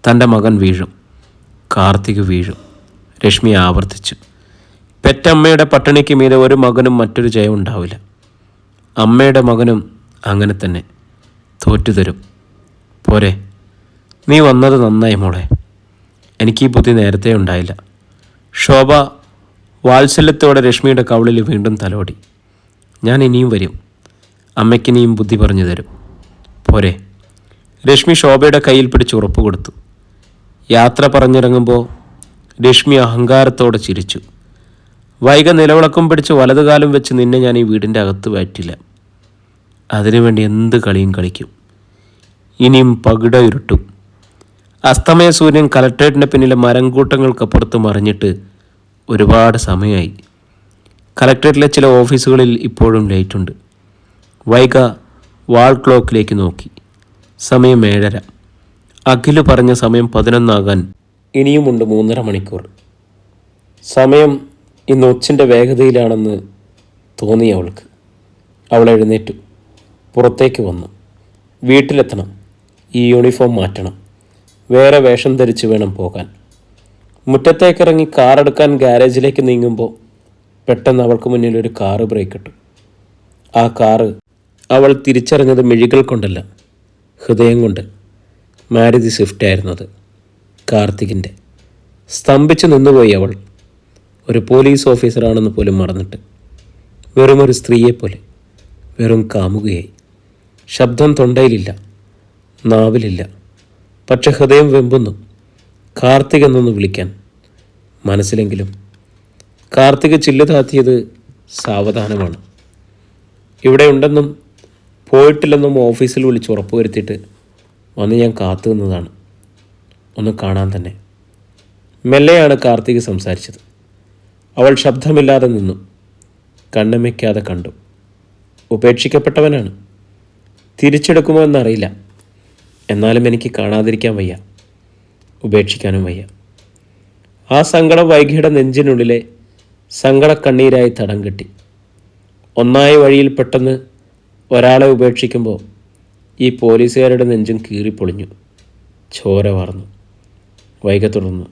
[SPEAKER 1] തൻ്റെ മകൻ വീഴും, കാർത്തിക് വീഴും. രശ്മി ആവർത്തിച്ചു. പെറ്റമ്മയുടെ പട്ടിണിക്ക് മീതെ ഒരു മകനും മറ്റൊരു ജയം ഉണ്ടാവില്ല. അമ്മയുടെ മകനും അങ്ങനെ തന്നെ തോറ്റുതരും. പോരെ, നീ വന്നത് നന്നായി മോളെ. എനിക്കീ ബുദ്ധി നേരത്തെ ഉണ്ടായില്ല. ശോഭ വാത്സല്യത്തോടെ രശ്മിയുടെ കവിളിൽ വീണ്ടും തലോടി. ഞാൻ ഇനിയും വരും. അമ്മയ്ക്കിനിയും ബുദ്ധി പറഞ്ഞു തരും. പോരെ. രശ്മി ശോഭയുടെ കയ്യിൽ പിടിച്ച് ഉറപ്പ് കൊടുത്തു. യാത്ര പറഞ്ഞിറങ്ങുമ്പോൾ രശ്മി അഹങ്കാരത്തോടെ ചിരിച്ചു. വൈക നിലവിളക്കം പിടിച്ച് വലതുകാലം വെച്ച് നിന്നെ ഞാൻ ഈ വീടിൻ്റെ അകത്ത് വയറ്റില്ല. അതിനുവേണ്ടി എന്ത് കളിയും കളിക്കും. ഇനിയും പകിട ഉരുട്ടും. അസ്തമയ സൂര്യൻ കലക്ട്രേറ്റിൻ്റെ പിന്നിലെ മരംകൂട്ടങ്ങൾക്കപ്പുറത്ത് മറിഞ്ഞിട്ട് ഒരുപാട് സമയമായി. കലക്ട്രേറ്റിലെ ചില ഓഫീസുകളിൽ ഇപ്പോഴും ലൈറ്റുണ്ട്. വൈക വാൾ ക്ലോക്കിലേക്ക് നോക്കി. സമയം 7:30. അഖില് പറഞ്ഞ സമയം 11 ഇനിയുമുണ്ട് 3.5 മണിക്കൂർ. സമയം ഇന്ന് ഒച്ചിൻ്റെ വേഗതയിലാണെന്ന് തോന്നി അവൾക്ക്. അവൾ എഴുന്നേറ്റു. പുറത്തേക്ക് വന്നു. വീട്ടിലെത്തണം. ഈ യൂണിഫോം മാറ്റണം. വേറെ വേഷം ധരിച്ച് വേണം പോകാൻ. മുറ്റത്തേക്കിറങ്ങി കാറെടുക്കാൻ ഗാരേജിലേക്ക് നീങ്ങുമ്പോൾ പെട്ടെന്ന് അവൾക്ക് മുന്നിൽ ഒരു കാറ് ബ്രേക്ക് ഇട്ടു. ആ കാറ് അവൾ തിരിച്ചറിഞ്ഞത് മിഴികൾ കൊണ്ടല്ല, ഹൃദയം കൊണ്ട്. മാരുതി സ്വിഫ്റ്റ് ആയിരുന്നത്, കാർത്തികിൻ്റെ. സ്തംഭിച്ചു നിന്നുപോയി അവൾ. ഒരു പോലീസ് ഓഫീസറാണെന്ന് പോലും മറന്നിട്ട്. വെറും ഒരു സ്ത്രീയെപ്പോലെ, വെറും കാമുകയായി. ശബ്ദം തൊണ്ടയിലില്ല, നാവിലില്ല. പക്ഷെ ഹൃദയം വെമ്പുന്നു. കാർത്തിക് എന്നൊന്ന് വിളിക്കാൻ മനസ്സിലെങ്കിലും. കാർത്തിക് ചില്ല് താത്തിയത് സാവധാനമാണ്. ഇവിടെ ഉണ്ടെന്നും പോയിട്ടില്ലെന്നും ഓഫീസിൽ വിളിച്ച് ഉറപ്പുവരുത്തിയിട്ട് വന്ന് ഞാൻ കാത്തു നിന്നതാണ്, ഒന്ന് കാണാൻ തന്നെ. മെല്ലെയാണ് കാർത്തിക് സംസാരിച്ചത്. അവൾ ശബ്ദമില്ലാതെ നിന്നു. കണ്ണുമയ്ക്കാതെ കണ്ടു. ഉപേക്ഷിക്കപ്പെട്ടവനാണ്. തിരിച്ചെടുക്കുമോ എന്നറിയില്ല. എന്നാലും എനിക്ക് കാണാതിരിക്കാൻ വയ്യ, ഉപേക്ഷിക്കാനും വയ്യ. ആ സങ്കടം വൈകിയുടെ നെഞ്ചിനുള്ളിലെ സങ്കടക്കണ്ണീരായി തടം കെട്ടി. ഒന്നായ വഴിയിൽ പെട്ടെന്ന് ഒരാളെ ഉപേക്ഷിക്കുമ്പോൾ ഈ പോലീസുകാരുടെ നെഞ്ചും കീറിപ്പൊളിഞ്ഞു. ചോര വാർന്നു. വൈക തുടർന്നു.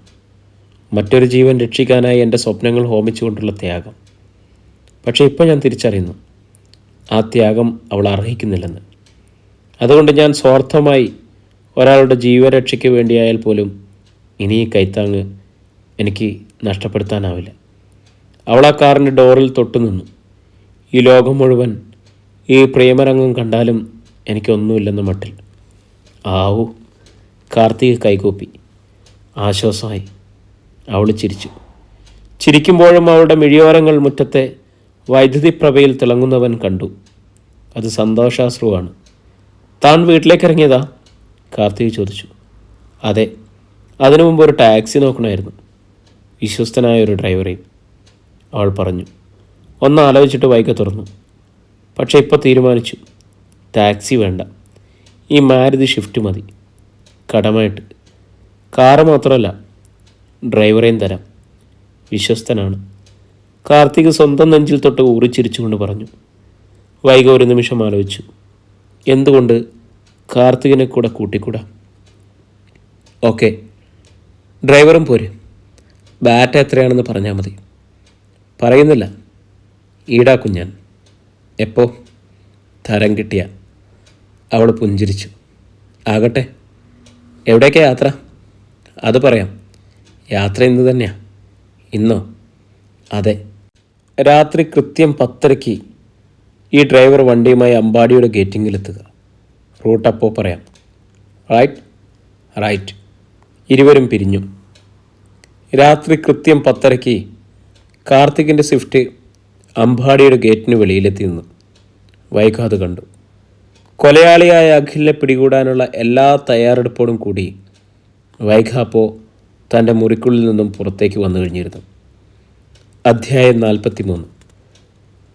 [SPEAKER 1] മറ്റൊരു ജീവൻ രക്ഷിക്കാനായി എൻ്റെ സ്വപ്നങ്ങൾ ഹോമിച്ചുകൊണ്ടുള്ള ത്യാഗം. പക്ഷേ ഇപ്പോൾ ഞാൻ തിരിച്ചറിയുന്നു, ആ ത്യാഗം അവൾ അർഹിക്കുന്നില്ലെന്ന്. അതുകൊണ്ട് ഞാൻ സ്വാർത്ഥമായി ഒരാളുടെ ജീവരക്ഷയ്ക്ക് വേണ്ടിയായാൽ പോലും ഇനി ഈ കൈത്താങ്ങ് എനിക്ക് നഷ്ടപ്പെടുത്താനാവില്ല. അവൾ ആ കാറിൻ്റെ ഡോറിൽ തൊട്ടു നിന്നു. ഈ ലോകം മുഴുവൻ ഈ പ്രേമരംഗം കണ്ടാലും എനിക്കൊന്നുമില്ലെന്ന മട്ടിൽ. ആവൂ. കാർത്തിക് കൈകൂപ്പി. ആശ്വാസമായി. അവൾ ചിരിച്ചു. ചിരിക്കുമ്പോഴും അവളുടെ മിഴിയോരങ്ങൾ മുറ്റത്തെ വൈദ്യുതി പ്രഭയിൽ തിളങ്ങുന്നവൻ കണ്ടു. അത് സന്തോഷാശ്രുവാണ്. താൻ വീട്ടിലേക്ക് ഇറങ്ങിയതാ? കാർത്തിക് ചോദിച്ചു. അതെ. അതിനു മുമ്പ് ഒരു ടാക്സി നോക്കണമായിരുന്നു, വിശ്വസ്തനായ ഒരു ഡ്രൈവറെയും, അവൾ പറഞ്ഞു. ഒന്ന് ആലോചിച്ചിട്ട് വൈക തുറന്നു. പക്ഷേ ഇപ്പോൾ തീരുമാനിച്ചു, ടാക്സി വേണ്ട, ഈ മാരുതി ഷിഫ്റ്റ് മതി. കടമായിട്ട്. കാറ് മാത്രമല്ല, ഡ്രൈവറേയും തരാം. വിശ്വസ്തനാണ്. കാർത്തിക് സ്വന്തം നെഞ്ചിൽ തൊട്ട് ഊറിച്ചിരിച്ചുകൊണ്ട് പറഞ്ഞു. വൈക ഒരു നിമിഷം ആലോചിച്ചു. എന്തുകൊണ്ട് കാർത്തികിനെ കൂടെ കൂട്ടിക്കൂടാ? ഓക്കെ, ഡ്രൈവറും പോര്. ബാറ്റ് എത്രയാണെന്ന് പറഞ്ഞാൽ മതി. പറയുന്നില്ല, ഈടാക്കും ഞാൻ. എപ്പോൾ? തരം കിട്ടിയ. അവൾ പുഞ്ചിരിച്ചു. ആകട്ടെ, എവിടേക്കാണ് യാത്ര? അത് പറയാം. യാത്ര ഇന്ന് തന്നെയാ. ഇന്നോ? അതെ. രാത്രി കൃത്യം 10:30 ഈ ഡ്രൈവർ വണ്ടിയുമായി അമ്പാടിയുടെ ഗേറ്റിങ്ങിലെത്തുക. റൂട്ട് അപ്പോൾ പറയാം. റൈറ്റ്? റൈറ്റ്. ഇരുവരും പിരിഞ്ഞു. രാത്രി കൃത്യം 10:30 കാർത്തികിൻ്റെ സ്വിഫ്റ്റ് അമ്പാടിയുടെ ഗേറ്റിന് വെളിയിലെത്തി നിന്നു. വൈക അത് കണ്ടു. കൊലയാളിയായ അഖിലിനെ പിടികൂടാനുള്ള എല്ലാ തയ്യാറെടുപ്പോടും കൂടി വൈക അപ്പോൾ തൻ്റെ മുറിക്കുള്ളിൽ നിന്നും പുറത്തേക്ക് വന്നു കഴിഞ്ഞിരുന്നു. അധ്യായം 43.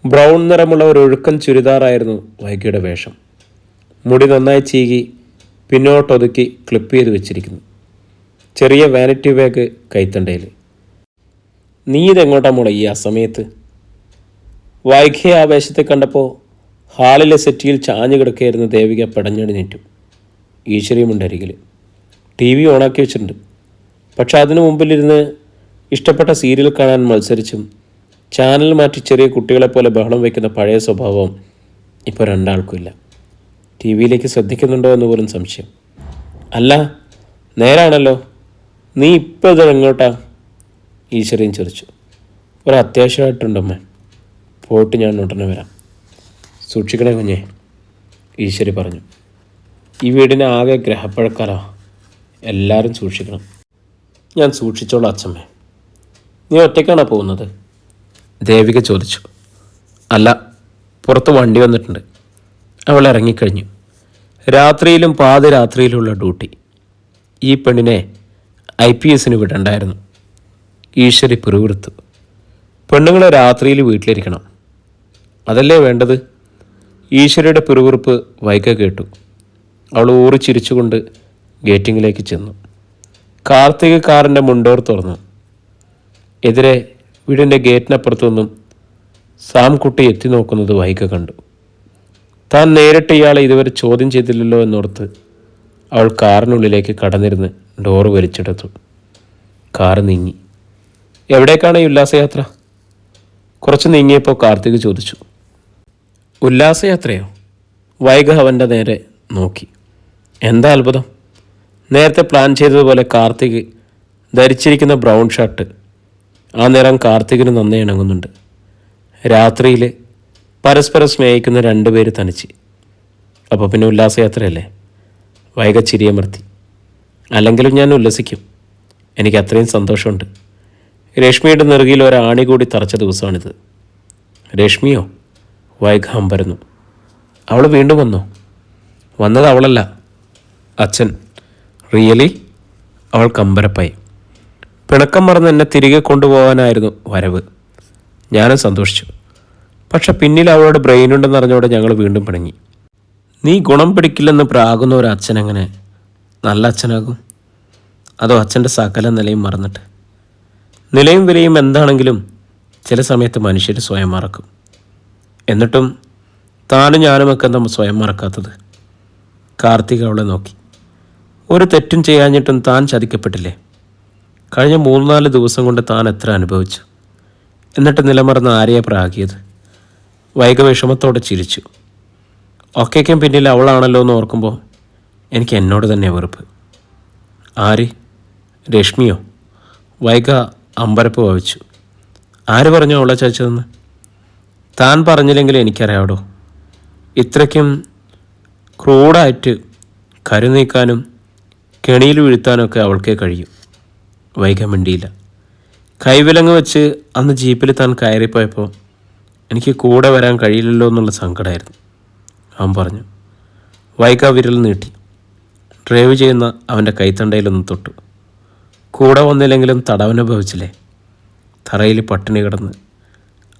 [SPEAKER 1] ബ്രൗൺ നിറമുള്ള ഒരു ഒഴുക്കൻ ചുരിദാറായിരുന്നു വൈകയുടെ വേഷം. മുടി നന്നായി ചീകി പിന്നോട്ടൊതുക്കി ക്ലിപ്പ് ചെയ്ത് വെച്ചിരിക്കുന്നു. ചെറിയ വാനിറ്റി ബാഗ് കൈത്തണ്ടയിൽ. നീ ഇതെങ്ങോട്ടാ മോളെ ഈ അസമയത്ത്? വൈകിയ ആവേശത്തെ കണ്ടപ്പോൾ ഹാളിലെ സെറ്റിയിൽ ചാഞ്ഞു കിടക്കുകയായിരുന്ന ദേവിക പടഞ്ഞണിഞ്ഞിട്ടു. ഈശ്വരിയുമുണ്ട് അരികിൽ. TV ഓണാക്കി വെച്ചിട്ടുണ്ട്. പക്ഷെ അതിനു മുമ്പിലിരുന്ന് ഇഷ്ടപ്പെട്ട സീരിയൽ കാണാൻ മത്സരിച്ചും ചാനൽ മാറ്റി ചെറിയ കുട്ടികളെപ്പോലെ ബഹളം വയ്ക്കുന്ന പഴയ സ്വഭാവം ഇപ്പോൾ രണ്ടാൾക്കുമില്ല. TV-യിലേക്ക് ശ്രദ്ധിക്കുന്നുണ്ടോ എന്ന് പോലും സംശയം. അല്ല, നേരാണല്ലോ. നീ ഇപ്പോൾ ഇതെങ്ങോട്ടാ? ഈശ്വരിയും ചിരിച്ചു. ഒരു അത്യാവശ്യമായിട്ടുണ്ടമ്മേ. പോയിട്ട് ഞാൻ ഉടനെ വരാം. സൂക്ഷിക്കണേ കുഞ്ഞേ, ഈശ്വരി പറഞ്ഞു. ഈ വീടിന് ആകെ ഗ്രഹപ്പഴക്കാലോ. എല്ലാവരും സൂക്ഷിക്കണം. ഞാൻ സൂക്ഷിച്ചോളാം അച്ഛമ്മേ. നീ ഒറ്റയ്ക്കാണോ പോകുന്നത്? ദേവിക ചോദിച്ചു. അല്ല, പുറത്ത് വണ്ടി വന്നിട്ടുണ്ട്. അവൾ ഇറങ്ങിക്കഴിഞ്ഞു. രാത്രിയിലും പാതിരാത്രിയിലുള്ള ഡ്യൂട്ടി. ഈ പെണ്ണിനെ IPS-ന് വിടണ്ടായിരുന്നു. ഈശ്വരി പിറുവിറുത്തു. പെണ്ണുങ്ങളെ രാത്രിയിൽ വീട്ടിലിരിക്കണം, അതല്ലേ വേണ്ടത്? ഈശ്വരിയുടെ പിറുവിറുപ്പ് വൈക കേട്ടു. അവൾ ഊറിച്ചിരിച്ചുകൊണ്ട് ഗേറ്റിങ്ങിലേക്ക് ചെന്നു. കാർത്തിക് കാറിൻ്റെ മുണ്ടോർ തുറന്നു. എതിരെ വീടിൻ്റെ ഗേറ്റിനപ്പുറത്തു നിന്നും സാംകുട്ടി എത്തി നോക്കുന്നത് വൈക കണ്ടു. താൻ നേരിട്ട് ഇയാളെ ഇതുവരെ ചോദ്യം ചെയ്തില്ലല്ലോ എന്നോർത്ത് അവൾ കാറിനുള്ളിലേക്ക് കടന്നിരുന്ന് ഡോറ് വലിച്ചെടുത്തു. കാറ് നീങ്ങി. എവിടേക്കാണ് ഈ ഉല്ലാസയാത്ര? കുറച്ച് നീങ്ങിയപ്പോൾ കാർത്തിക് ചോദിച്ചു. ഉല്ലാസയാത്രയോ? വൈക അവൻ്റെ നേരെ നോക്കി. എന്താ അത്ഭുതം? നേരത്തെ പ്ലാൻ ചെയ്തതുപോലെ കാർത്തിക് ധരിച്ചിരിക്കുന്ന ബ്രൗൺ ഷർട്ട്, ആ നിറം കാർത്തികിന് നന്നേ ഇണങ്ങുന്നുണ്ട്. രാത്രിയിൽ പരസ്പരം സ്നേഹിക്കുന്ന രണ്ടുപേര് തനിച്ച്. അപ്പോൾ പിന്നെ ഉല്ലാസയാത്രയല്ലേ? വൈക ചിരിയമർത്തി. അല്ലെങ്കിലും ഞാൻ ഉല്ലസിക്കും. എനിക്ക് അത്രയും സന്തോഷമുണ്ട്. രശ്മിയുടെ നെറുകിയിൽ ഒരാണി കൂടി തറച്ച ദിവസമാണിത്. രശ്മിയോ? വൈക അമ്പരന്നു. അവൾ വീണ്ടും വന്നോ? വന്നത് അവളല്ല, അച്ഛൻ. റിയലി? അവൾ കമ്പരപ്പായി. പിണക്കം മറന്ന് എന്നെ തിരികെ കൊണ്ടുപോകാനായിരുന്നു വരവ്. ഞാനും സന്തോഷിച്ചു. പക്ഷെ പിന്നിൽ അവളുടെ ബ്രെയിനുണ്ടെന്നറിഞ്ഞോടെ ഞങ്ങൾ വീണ്ടും പിണങ്ങി. നീ ഗുണം പിടിക്കില്ലെന്ന് പ്രാകുന്ന ഒരു അച്ഛനെങ്ങനെ നല്ല അച്ഛനാകും? അതോ അച്ഛൻ്റെ സകല നിലയും മറന്നിട്ട്? നിലയും വിലയും എന്താണെങ്കിലും ചില സമയത്ത് മനുഷ്യർ സ്വയം മറക്കും. എന്നിട്ടും താനും ഞാനുമൊക്കെ എന്താ സ്വയം മറക്കാത്തത്? കാർത്തിക് അവളെ നോക്കി. ഒരു തെറ്റും ചെയ്യാഞ്ഞിട്ടും താൻ ചതിക്കപ്പെട്ടില്ലേ? കഴിഞ്ഞ 3-4 ദിവസം കൊണ്ട് താൻ എത്ര അനുഭവിച്ചു? എന്നിട്ട് നിലമറന്ന് ആരെയാ പ്രാകിയത്? വൈക വിഷമത്തോടെ ചിരിച്ചു. ഒക്കേക്കും പിന്നിൽ അവളാണല്ലോ എന്ന് ഓർക്കുമ്പോൾ എനിക്ക് എന്നോട് തന്നെ വെറുപ്പ്. ആര്? രശ്മിയോ? വൈക അമ്പരപ്പ് ഭവിച്ചു. ആര് പറഞ്ഞു അവളെ ചതിച്ചതെന്ന്? താൻ പറഞ്ഞില്ലെങ്കിലും എനിക്കറിയാവടോ. ഇത്രയ്ക്കും ക്രൂഡായിട്ട് കരുനീക്കാനും കെണിയിൽ വീഴ്ത്താനൊക്കെ അവൾക്കേ കഴിയും. വൈക മിണ്ടിയില്ല. കൈവിലങ്ങ് വെച്ച് അന്ന് ജീപ്പിൽ താൻ കയറിപ്പോയപ്പോൾ എനിക്ക് കൂടെ വരാൻ കഴിയില്ലല്ലോ എന്നുള്ള സങ്കടമായിരുന്നു, അവൻ പറഞ്ഞു. വൈക വിരൽ നീട്ടി ഡ്രൈവ് ചെയ്യുന്ന അവൻ്റെ കൈത്തണ്ടയിലൊന്ന് തൊട്ടു. കൂടെ വന്നില്ലെങ്കിലും തടവനുഭവിച്ചില്ലേ? തറയിൽ പട്ടിണി കിടന്ന്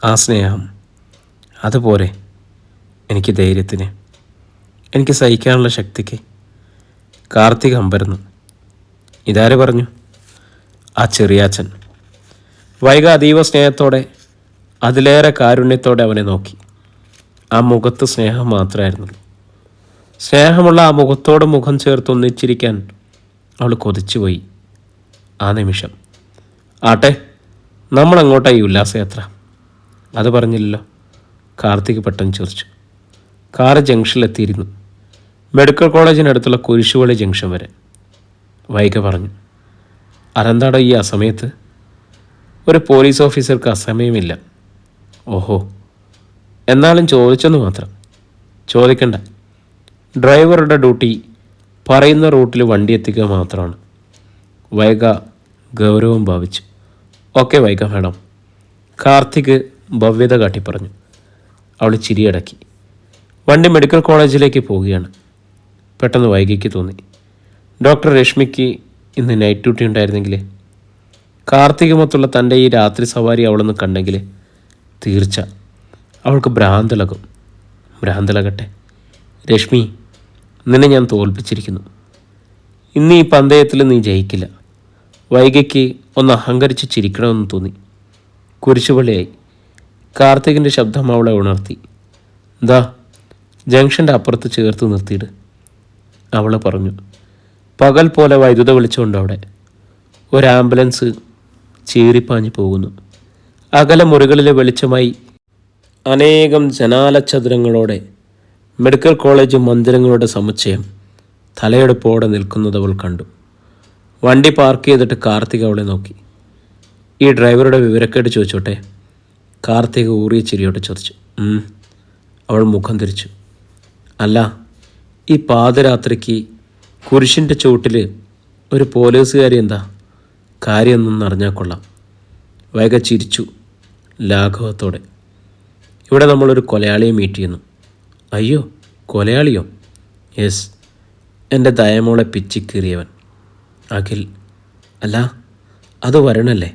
[SPEAKER 1] ആ സ്നേഹം അതുപോലെ. എനിക്ക് ധൈര്യത്തിന്, എനിക്ക് സഹിക്കാനുള്ള ശക്തിക്ക്. കാർത്തിക് അമ്പരന്നു. ഇതാര് പറഞ്ഞു? ആ ചെറിയാച്ചൻ. വൈഗ അതീവ സ്നേഹത്തോടെ, അതിലേറെ കാരുണ്യത്തോടെ അവനെ നോക്കി. ആ മുഖത്ത് സ്നേഹം മാത്രമായിരുന്നുള്ളൂ. സ്നേഹമുള്ള ആ മുഖത്തോട് മുഖം ചേർത്ത് ഒന്നിച്ചിരിക്കാൻ അവൾ കൊതിച്ചുപോയി ആ നിമിഷം. ആട്ടെ, നമ്മളെങ്ങോട്ടായി ഉല്ലാസയാത്ര? അത് പറഞ്ഞില്ലല്ലോ. കാർത്തിക് പെട്ടെന്ന് ചോദിച്ചു. കാറ് ജംഗ്ഷനിലെത്തിയിരുന്നു. മെഡിക്കൽ കോളേജിനടുത്തുള്ള കുരിശുപള്ളി ജംഗ്ഷൻ വരെ. വൈഗ പറഞ്ഞു. അതെന്താടോ ഈ അസമയത്ത്? ഒരു പോലീസ് ഓഫീസർക്ക് അസമയമില്ല. ഓഹോ, എന്നാലും ചോദിച്ചെന്ന് മാത്രം. ചോദിക്കണ്ട. ഡ്രൈവറുടെ ഡ്യൂട്ടി പറയുന്ന റൂട്ടിൽ വണ്ടി എത്തിക്കുക മാത്രമാണ്. വൈഗ ഗൗരവം ഭാവിച്ചു. Okay Vaiga madam. കാർത്തിക് ഭവ്യത കാട്ടി പറഞ്ഞു. അവൾ ചിരിയടക്കി. വണ്ടി മെഡിക്കൽ കോളേജിലേക്ക് പോവുകയാണ്. പെട്ടെന്ന് വൈഗയ്ക്ക് തോന്നി, ഡോക്ടർ രശ്മിക്ക് ഇന്ന് നൈറ്റ് ഡ്യൂട്ടി ഉണ്ടായിരുന്നെങ്കിൽ, കാർത്തികമൊത്തുള്ള തൻ്റെ ഈ രാത്രി സവാരി അവളൊന്ന് കണ്ടെങ്കിൽ തീർച്ച അവൾക്ക് ഭ്രാന്തളകും. ഭ്രാന്തളകട്ടെ. രശ്മി, നിന്നെ ഞാൻ തോൽപ്പിച്ചിരിക്കുന്നു. ഇന്ന് ഈ പന്തയത്തിൽ നീ ജയിക്കില്ല. വൈഗയ്ക്ക് ഒന്ന് അഹങ്കരിച്ച് ചിരിക്കണമെന്ന് തോന്നി. കുരിശുപള്ളിയായി. കാർത്തികിൻ്റെ ശബ്ദം അവളെ ഉണർത്തി. ദാ ജംഗ്ഷൻ്റെ അപ്പുറത്ത് ചേർത്ത് നിർത്തിയിട്, അവൾ പറഞ്ഞു. പകൽ പോലെ വൈദ്യുത വിളിച്ചുകൊണ്ട് അവിടെ ഒരു ആംബുലൻസ് ചീറിപ്പാഞ്ഞു പോകുന്നു. അകല മുറികളിലെ വെളിച്ചമായി അനേകം ജനാലച്ചതുരങ്ങളോടെ മെഡിക്കൽ കോളേജ് മന്ദിരങ്ങളുടെ സമുച്ചയം തലയെടുപ്പോടെ നിൽക്കുന്നത് അവൾ കണ്ടു. വണ്ടി പാർക്ക് ചെയ്തിട്ട് കാർത്തിക് അവളെ നോക്കി. ഈ ഡ്രൈവറുടെ വിവരക്കേട് ചോദിച്ചോട്ടെ? കാർത്തിക് ഊറിയ ചിരിയോടെ ചോദിച്ചു. അവൾ മുഖം തിരിച്ചു. അല്ല, ഈ പാതിരാത്രിക്ക് കുരിശിൻ്റെ ചുവട്ടിൽ ഒരു പോലീസുകാരി എന്താ കാര്യമൊന്നും അറിഞ്ഞാൽ കൊള്ളാം. വൈഗ ചിരിച്ചു ലാഘവത്തോടെ. ഇവിടെ നമ്മളൊരു കൊലയാളിയെ മീറ്റ് ചെയ്യുന്നു. അയ്യോ, കൊലയാളിയോ? യെസ്, എൻ്റെ ദയമോളെ പിച്ചിക്കീറിയവൻ അഖിൽ. അല്ല, അത് വരണല്ലേ?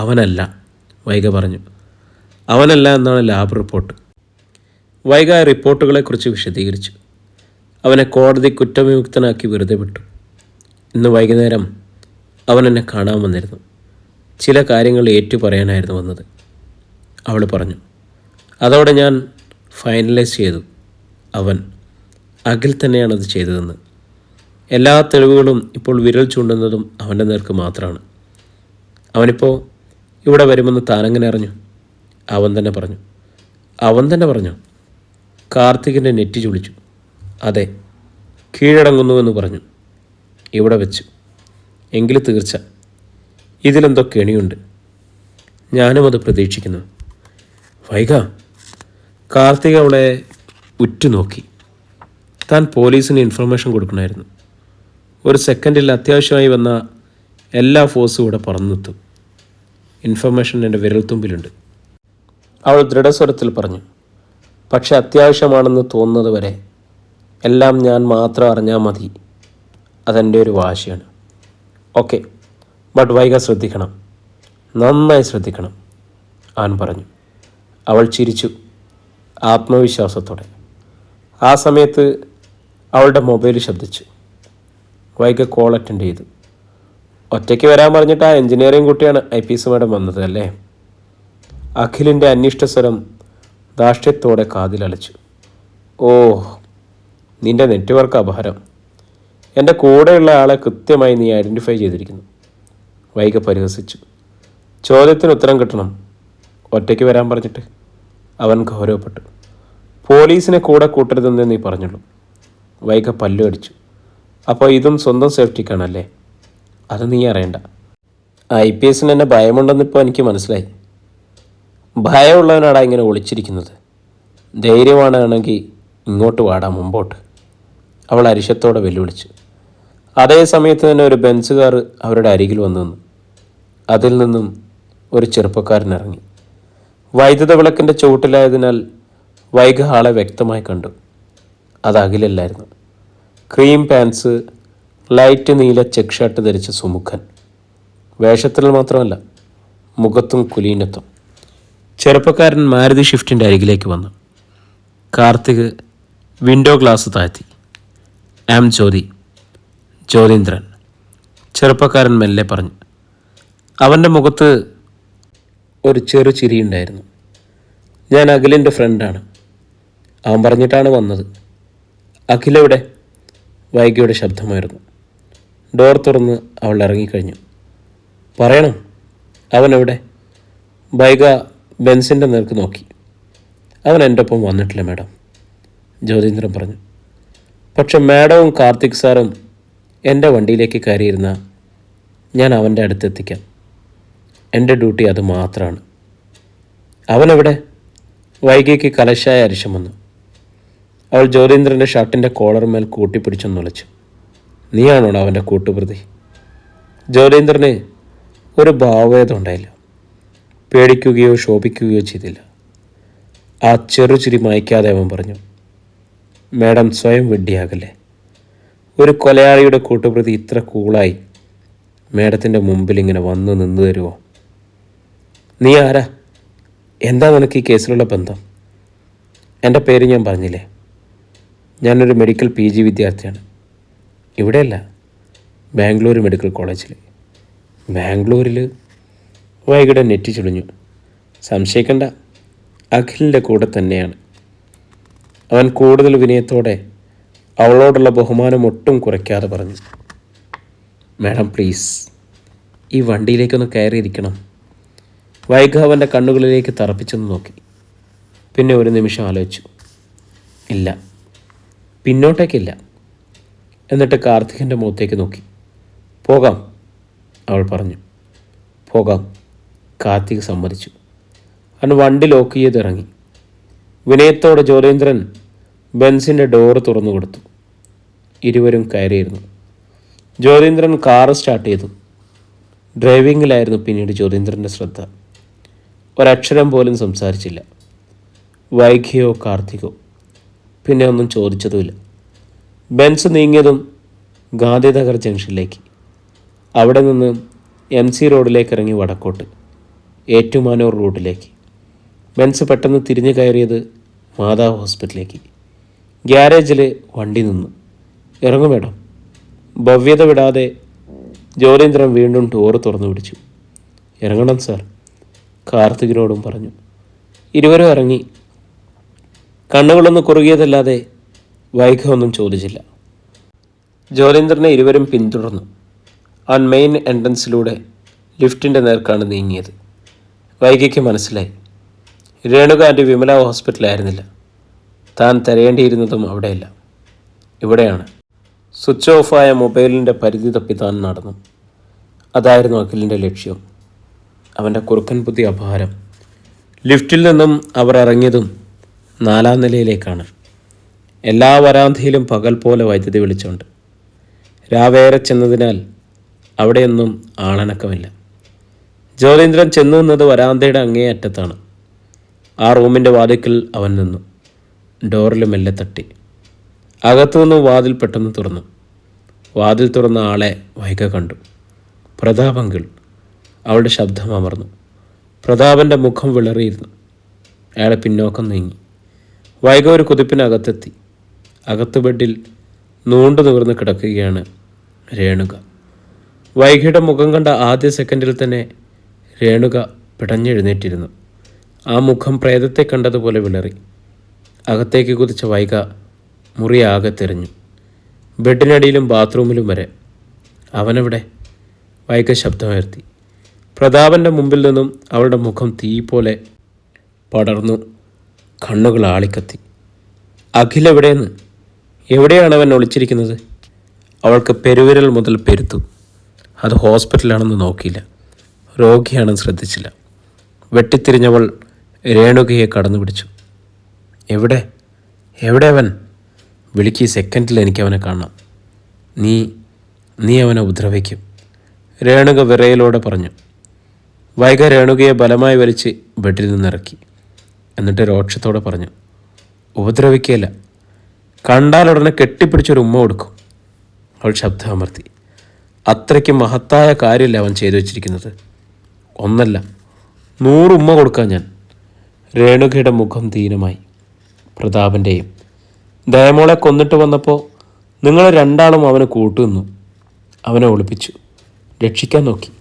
[SPEAKER 1] അവനല്ല, വൈഗ പറഞ്ഞു. അവനല്ല എന്നാണ് ലാബ് റിപ്പോർട്ട്. വൈഗ റിപ്പോർട്ടുകളെക്കുറിച്ച് വിശദീകരിച്ചു. അവനെ കോടതി കുറ്റവിമുക്തനാക്കി വെറുതെ വിട്ടു. ഇന്ന് വൈകുന്നേരം അവൻ എന്നെ കാണാൻ വന്നിരുന്നു. ചില കാര്യങ്ങൾ ഏറ്റു പറയാനായിരുന്നു വന്നത്, അവൾ പറഞ്ഞു. അതോടെ ഞാൻ ഫൈനലൈസ് ചെയ്തു. അവൻ അഖിൽ തന്നെയാണത് ചെയ്തതെന്ന്. എല്ലാ തെളിവുകളും ഇപ്പോൾ വിരൽ ചൂണ്ടുന്നതും അവൻ്റെ നേർക്ക് മാത്രമാണ്. അവനിപ്പോൾ ഇവിടെ വരുമെന്ന് താനെങ്ങനെ അറിഞ്ഞു? അവൻ തന്നെ പറഞ്ഞു. അവൻ തന്നെ പറഞ്ഞു? കാർത്തികിൻ്റെ നെറ്റി ചുളിച്ചു. അതെ, കീഴടങ്ങുന്നുവെന്ന് പറഞ്ഞു. ഇവിടെ വെച്ചു. എങ്കിൽ തീർച്ച ഇതിലെന്തോ കെണിയുണ്ട്. ഞാനും അത് പ്രതീക്ഷിക്കുന്നു. വൈഗ, കാർത്തിക അവളെ ഉറ്റുനോക്കി. താൻ പോലീസിന് ഇൻഫർമേഷൻ കൊടുക്കണമായിരുന്നു. ഒരു സെക്കൻഡിൽ അത്യാവശ്യമായി വന്ന എല്ലാ ഫോഴ്സും ഇവിടെ പറന്നെത്തും. ഇൻഫർമേഷൻ എൻ്റെ വിരൽത്തുമ്പിലുണ്ട്, അവൾ ദൃഢസ്വരത്തിൽ പറഞ്ഞു. പക്ഷെ അത്യാവശ്യമാണെന്ന് തോന്നുന്നത് വരെ എല്ലാം ഞാൻ മാത്രം അറിഞ്ഞാൽ മതി. അതെൻ്റെ ഒരു വാശിയാണ്. ഓക്കെ, ബട്ട് വൈഗ ശ്രദ്ധിക്കണം, നന്നായി ശ്രദ്ധിക്കണം, അവൻ പറഞ്ഞു. അവൾ ചിരിച്ചു ആത്മവിശ്വാസത്തോടെ. ആ സമയത്ത് അവളുടെ മൊബൈൽ ശബ്ദിച്ചു. വൈഗ കോൾ അറ്റൻഡ് ചെയ്തു. ഒറ്റയ്ക്ക് വരാൻ പറഞ്ഞിട്ട് ആ എഞ്ചിനീയറിംഗ് കുട്ടിയാണ് IPS മാഡം വന്നത് അല്ലേ? അഖിലിൻ്റെ അന്വേഷ്ടസ്വരം ധാർഷ്ട്യത്തോടെ കാതിലലച്ചു. ഓ, നിൻ്റെ നെറ്റ്വർക്ക് അപഹരം. എൻ്റെ കൂടെയുള്ള ആളെ കൃത്യമായി നീ ഐഡൻറ്റിഫൈ ചെയ്തിരിക്കുന്നു, വൈഗ പരിഹസിച്ചു. ചോദ്യത്തിന് ഉത്തരം കിട്ടണം. ഒറ്റയ്ക്ക് വരാൻ പറഞ്ഞിട്ട് അവൻ ഗൗരവപ്പെട്ടു. പോലീസിനെ കൂടെ കൂട്ടരുതെന്നേ നീ പറഞ്ഞുള്ളൂ. വൈഗ പല്ലു അടിച്ചു. അപ്പോൾ ഇതും സ്വന്തം സേഫ്റ്റിക്കാണല്ലേ? അത് നീ അറിയണ്ട. IPSന് എന്നെ ഭയമുണ്ടെന്നിപ്പോൾ എനിക്ക് മനസ്സിലായി. ഭയമുള്ളവനാടാ ഇങ്ങനെ ഒളിച്ചിരിക്കുന്നത്. ധൈര്യമാണെങ്കിൽ ഇങ്ങോട്ട് വാടാ, മുമ്പോട്ട്, അവൾ അരിശത്തോടെ വെല്ലുവിളിച്ചു. അതേ സമയത്ത് തന്നെ ഒരു ബെൻസുകാർ അവരുടെ അരികിൽ വന്നു നിന്നു. അതിൽ നിന്നും ഒരു ചെറുപ്പക്കാരൻ ഇറങ്ങി. വൈദ്യുത വിളക്കിൻ്റെ ചുവട്ടിലായതിനാൽ വൈഗ ആളെ വ്യക്തമായി കണ്ടു. അത് അഖിലല്ലായിരുന്നു. ക്രീം പാൻസ്, ലൈറ്റ് നീല ചെക്ക് ഷർട്ട് ധരിച്ച സുമുഖൻ. വേഷത്തിൽ മാത്രമല്ല, മുഖത്തും കുലീനത്വം. ചെറുപ്പക്കാരൻ മാരുതി ഷിഫ്റ്റിൻ്റെ അരികിലേക്ക് വന്നു. കാർത്തിക് വിൻഡോ ഗ്ലാസ് താഴ്ത്തി. ആം ജ്യോതി. ജ്യോതീന്ദ്രൻ. ചെറുപ്പക്കാരൻ മെല്ലെ പറഞ്ഞു. അവൻ്റെ മുഖത്ത് ഒരു ചെറു ചിരിയുണ്ടായിരുന്നു. ഞാൻ അഖിലിൻ്റെ ഫ്രണ്ടാണ്. അവൻ പറഞ്ഞിട്ടാണ് വന്നത്. അഖിലെവിടെ? വൈകിയുടെ ശബ്ദമായിരുന്നു. ഡോർ തുറന്ന് അവൾ ഇറങ്ങിക്കഴിഞ്ഞു. പറയണം, അവനെവിടെ? വൈഗ ബെൻസിൻ്റെ നേർക്ക് നോക്കി. അവൻ എൻ്റെ ഒപ്പം വന്നിട്ടില്ല മാഡം, ജ്യോതീന്ദ്രൻ പറഞ്ഞു. പക്ഷെ മാഡവും കാർത്തിക് സാറും എൻ്റെ വണ്ടിയിലേക്ക് കയറിയിരുന്ന ഞാൻ അവൻ്റെ അടുത്തെത്തിക്കാം. എൻ്റെ ഡ്യൂട്ടി അത് മാത്രമാണ്. അവനെവിടെ? വൈകിക്ക് കലശായ അരിശം വന്നു. അവൾ ജ്യോതീന്ദ്രൻ്റെ ഷർട്ടിൻ്റെ കോളർമേൽ കൂട്ടിപ്പിടിച്ചൊന്ന് വിളിച്ചു. നീയാണോ അവൻ്റെ കൂട്ടുപ്രതി? ജ്യോതീന്ദ്രന് ഒരു ഭാവഭേദം ഉണ്ടായില്ല. പേടിക്കുകയോ ശോഭിക്കുകയോ ചെയ്തില്ല. ആ ചെറുചിരി മായ്ക്കാതെ അവൻ പറഞ്ഞു, മാഡം സ്വയം വെഡ്ഡിയാകല്ലേ. ഒരു കൊലയാളിയുടെ കൂട്ടുപ്രതി ഇത്ര കൂളായി മാഡത്തിൻ്റെ മുമ്പിൽ ഇങ്ങനെ വന്ന് നിന്ന് തരുമോ? നീ ആരാ? എന്താ നിനക്ക് ഈ കേസിലുള്ള ബന്ധം? എൻ്റെ പേര് ഞാൻ പറഞ്ഞില്ലേ. ഞാനൊരു മെഡിക്കൽ PG വിദ്യാർത്ഥിയാണ്. ഇവിടെയല്ല, ബാംഗ്ലൂർ മെഡിക്കൽ കോളേജിൽ. ബാംഗ്ലൂരിൽ? വൈകിടെ നെറ്റി ചുളിഞ്ഞു. സംശയിക്കണ്ട, അഖിലിൻ്റെ കൂടെ തന്നെയാണ്. അവൻ കൂടുതൽ വിനയത്തോടെ അവളോടുള്ള ബഹുമാനം ഒട്ടും കുറയ്ക്കാതെ പറഞ്ഞു. മാഡം പ്ലീസ്, ഈ വണ്ടിയിലേക്കൊന്ന് കയറിയിരിക്കണം. വൈഗ അവൻ്റെ കണ്ണുകളിലേക്ക് തറപ്പിച്ചൊന്ന് നോക്കി. പിന്നെ ഒരു നിമിഷം ആലോചിച്ചു. ഇല്ല, പിന്നോട്ടേക്കില്ല. എന്നിട്ട് കാർത്തികിൻ്റെ മുഖത്തേക്ക് നോക്കി. പോകാം, അവൾ പറഞ്ഞു. പോകാം, കാർത്തിക് സമ്മതിച്ചു. അവൻ വണ്ടി ലോക്ക് ചെയ്ത് ഇറങ്ങി. വിനയത്തോടെ ജ്യോതീന്ദ്രൻ ബെൻസിൻ്റെ ഡോറ് തുറന്നു കൊടുത്തു. ഇരുവരും കയറിയിരുന്നു. ജ്യോതീന്ദ്രൻ കാറ് സ്റ്റാർട്ട് ചെയ്തു. ഡ്രൈവിങ്ങിലായിരുന്നു പിന്നീട് ജ്യോതീന്ദ്രൻ്റെ ശ്രദ്ധ. ഒരക്ഷരം പോലും സംസാരിച്ചില്ല. വൈകിയോ കാർത്തികോ പിന്നെ ഒന്നും ചോദിച്ചതുമില്ല. ബെൻസ് നീങ്ങിയതും ഗാന്ധിനഗർ ജംഗ്ഷനിലേക്ക്. അവിടെ നിന്ന് MC റോഡിലേക്ക് ഇറങ്ങി വടക്കോട്ട് ഏറ്റുമാനൂർ റൂട്ടിലേക്ക്. ബെൻസ് പെട്ടെന്ന് തിരിഞ്ഞു കയറിയത് മാതാവ് ഹോസ്പിറ്റലിലേക്ക്. ഗ്യാരേജിൽ വണ്ടി നിന്നു. ഇറങ്ങും മേഡം. ഭവ്യത വിടാതെ ജ്യോതീന്ദ്രൻ വീണ്ടും ഡോറ് തുറന്നു പിടിച്ചു. ഇറങ്ങണം സാർ, കാർത്തികിനോടും പറഞ്ഞു. ഇരുവരും ഇറങ്ങി. കണ്ണുകളൊന്ന് കുറുകിയതല്ലാതെ വൈഗ ഒന്നും ചോദിച്ചില്ല. ജ്യോതീന്ദ്രനെ ഇരുവരും പിന്തുടർന്നു. അവൻ മെയിൻ എൻട്രൻസിലൂടെ ലിഫ്റ്റിൻ്റെ നേർക്കാണ് നീങ്ങിയത്. വൈഗയ്ക്ക് മനസ്സിലായി, രേണുക ആൻറ്റി വിമല ഹോസ്പിറ്റലായിരുന്നില്ല. താൻ തിരയേണ്ടിയിരുന്നതും അവിടെയല്ല, ഇവിടെയാണ്. സ്വിച്ച് ഓഫായ മൊബൈലിൻ്റെ പരിധി തപ്പി താൻ നടന്നു. അതായിരുന്നു അഖിലിൻ്റെ ലക്ഷ്യം. അവൻ്റെ കുറുക്കൻ ബുദ്ധി അപാരം. ലിഫ്റ്റിൽ നിന്നും അവർ ഇറങ്ങിയതും 4ാം നിലയിലേക്കാണ്. എല്ലാ വരാന്തയിലും പകൽ പോലെ വൈദ്യുതി വെളിച്ചമുണ്ട്. രാവേറെ ചെന്നതിനാൽ അവിടെയൊന്നും ആളനക്കമില്ല. ജ്യോതീന്ദ്രൻ ചെന്നു നിന്നത് വരാന്തയുടെ അങ്ങേ അറ്റത്താണ്. ആ റൂമിൻ്റെ വാതിൽക്കൽ അവൻ നിന്നു. ഡോറിൽ മെല്ലെ തട്ടി. അകത്തുനിന്നും വാതിൽ പെട്ടെന്ന് തുറന്നു. വാതിൽ തുറന്ന ആളെ വൈഗ കണ്ടു. പ്രതാപങ്കിൾ. അവളുടെ ശബ്ദം അമർന്നു. പ്രതാപൻ്റെ മുഖം വിളറിയിരുന്നു. അയാളെ പിന്നോക്കം നീങ്ങി. വൈഗ ഒരു കുതിപ്പിനകത്തെത്തി. അകത്ത് ബെഡിൽ നൂണ്ടു നിവർന്ന് കിടക്കുകയാണ് രേണുക. വൈഗയുടെ മുഖം കണ്ട ആദ്യ സെക്കൻഡിൽ തന്നെ രേണുക പിടഞ്ഞെഴുന്നേറ്റിരുന്നു. ആ മുഖം പ്രേതത്തെ കണ്ടതുപോലെ വിളറി. അകത്തേക്ക് കുതിച്ച വൈഗ മുറിയാകെ തിരഞ്ഞു. ബെഡിനടിയിലും ബാത്റൂമിലും വരെ. അവനെവിടെ? വൈഗ ശബ്ദമുയർത്തി. പ്രതാപൻ്റെ മുമ്പിൽ നിന്നും അവളുടെ മുഖം തീ പോലെ പടർന്നു. കണ്ണുകൾ ആളിക്കത്തി. അഖിലെവിടെയെന്ന്? എവിടെയാണ് അവൻ ഒളിച്ചിരിക്കുന്നത്? അവൾക്ക് പെരുവിരൽ മുതൽ പെരുത്തു. അത് ഹോസ്പിറ്റലാണെന്ന് നോക്കിയില്ല, രോഗിയാണെന്ന് ശ്രദ്ധിച്ചില്ല. വെട്ടിത്തിരിഞ്ഞവൾ രേണുകയെ കടന്നു പിടിച്ചു. എവിടെ എവിടെ അവൻ? വിളിക്ക്, സെക്കൻഡിൽ എനിക്ക് അവനെ കാണാം. നീ അവനെ ഉപദ്രവിക്കും, രേണുക വിറയലോടെ പറഞ്ഞു. വൈഗ രേണുകയെ ബലമായി വലിച്ച് ബെഡിൽ നിന്നിറക്കി. എന്നിട്ട് രോക്ഷത്തോടെ പറഞ്ഞു, ഉപദ്രവിക്കുകയല്ല, കണ്ടാലുടനെ കെട്ടിപ്പിടിച്ചൊരു ഉമ്മ കൊടുക്കും. അവൾ ശബ്ദം അമർത്തി. അത്രയ്ക്ക് മഹത്തായ കാര്യമല്ല അവൻ ചെയ്തു വച്ചിരിക്കുന്നത്. 1 അല്ല 100 ഉമ്മ കൊടുക്കാൻ ഞാൻ. രേണുകയുടെ മുഖം ദീനമായി. പ്രതാപൻ്റെയും. ദയമോളെ കൊന്നിട്ട് വന്നപ്പോൾ നിങ്ങൾ രണ്ടാളും അവന് കൂട്ടുനിന്നു. അവനെ ഒളിപ്പിച്ചു, രക്ഷിക്കാൻ നോക്കി.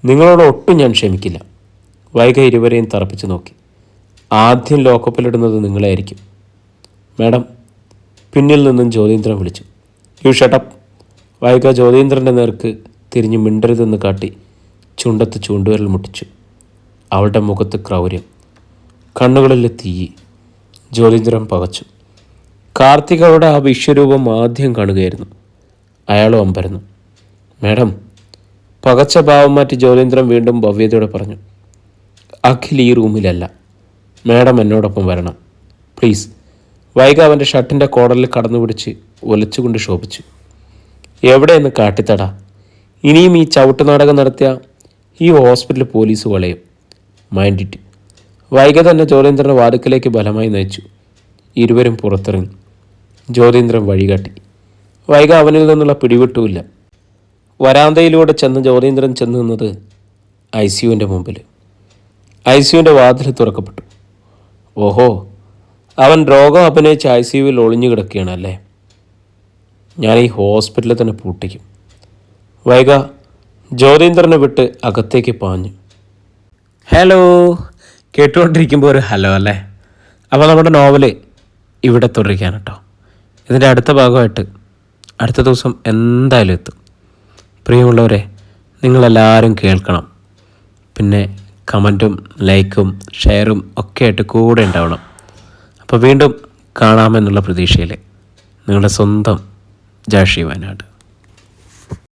[SPEAKER 1] നിങ്ങളോട് ഒട്ടും ഞാൻ ക്ഷമിക്കില്ല. വൈഗ ഇരുവരെയും തറപ്പിച്ച് നോക്കി. ആദ്യം ലോക്കപ്പിലിടുന്നത് നിങ്ങളായിരിക്കും. മാഡം, പിന്നിൽ നിന്നും ജ്യോതീന്ദ്രൻ വിളിച്ചു. U shut up. വൈഗ ജ്യോതീന്ദ്രൻ്റെ നേർക്ക് തിരിഞ്ഞ് മിണ്ടരുതെന്ന് കാട്ടി ചുണ്ടത്ത് ചൂണ്ടുവിരൽ മുട്ടിച്ചു. അവളുടെ മുഖത്ത് ക്രൗര്യം, കണ്ണുകളിൽ തീയി. ജ്യോതീന്ദ്രൻ പകച്ചു. കാർത്തികയുടെ ആ വിശ്വരൂപം ആദ്യം കാണുകയായിരുന്നു. അയാളും അമ്പരന്നു. മാഡം, പകച്ച ഭാവം മാറ്റി ജ്യോതീന്ദ്രൻ വീണ്ടും ഭവ്യതയോടെ പറഞ്ഞു. അഖിൽ ഈ റൂമിലല്ല. മാഡം എന്നോടൊപ്പം വരണം പ്ലീസ്. വൈഗ അവൻ്റെ ഷർട്ടിൻ്റെ കോടലിൽ കടന്നു പിടിച്ച് ഒലച്ചുകൊണ്ട് ശോഭിച്ചു. എവിടെയെന്ന് കാട്ടിത്തടാ. ഇനിയും ഈ ചവിട്ട് നാടകം നടത്തിയ ഈ ഹോസ്പിറ്റലിൽ പോലീസ് വളയും. Mind it. വൈഗ തന്നെ ജ്യോതീന്ദ്രൻ്റെ വാതിക്കലേക്ക് ബലമായി നയിച്ചു. ഇരുവരും പുറത്തിറങ്ങി. ജ്യോതീന്ദ്രൻ വഴികാട്ടി. വൈഗ അവനിൽ നിന്നുള്ള പിടിവിട്ടുമില്ല. വരാന്തയിലൂടെ ചെന്ന് ജ്യോതീന്ദ്രൻ ചെന്ന് നിന്നത് ICUവിൻ്റെ മുമ്പിൽ. ICUവിൻ്റെ വാതിൽ തുറക്കപ്പെട്ടു. ഓഹോ, അവൻ രോഗം അഭിനയിച്ച് ICUവിൽ ഒളിഞ്ഞു കിടക്കുകയാണല്ലേ. ഞാൻ ഈ ഹോസ്പിറ്റലിൽ തന്നെ പൂട്ടിക്കും. വൈഗ ജ്യോതീന്ദ്രനെ വിട്ട് അകത്തേക്ക് പാഞ്ഞു. ഹലോ, കേട്ടുകൊണ്ടിരിക്കുമ്പോൾ ഒരു ഹലോ അല്ലേ. അപ്പോൾ നമ്മുടെ നോവൽ ഇവിടെ തുടരുകയാണ് കേട്ടോ. ഇതിൻ്റെ അടുത്ത ഭാഗമായിട്ട് അടുത്ത ദിവസം എന്തായാലും എത്തും. പ്രിയമുള്ളവരെ, നിങ്ങളെല്ലാവരും കേൾക്കണം. പിന്നെ കമൻറ്റും ലൈക്കും ഷെയറും ഒക്കെ ആയിട്ട് കൂടെ ഉണ്ടാവണം. അപ്പോൾ വീണ്ടും കാണാമെന്നുള്ള പ്രതീക്ഷയിൽ നിങ്ങളുടെ സ്വന്തം ജാഷി വയനാട്.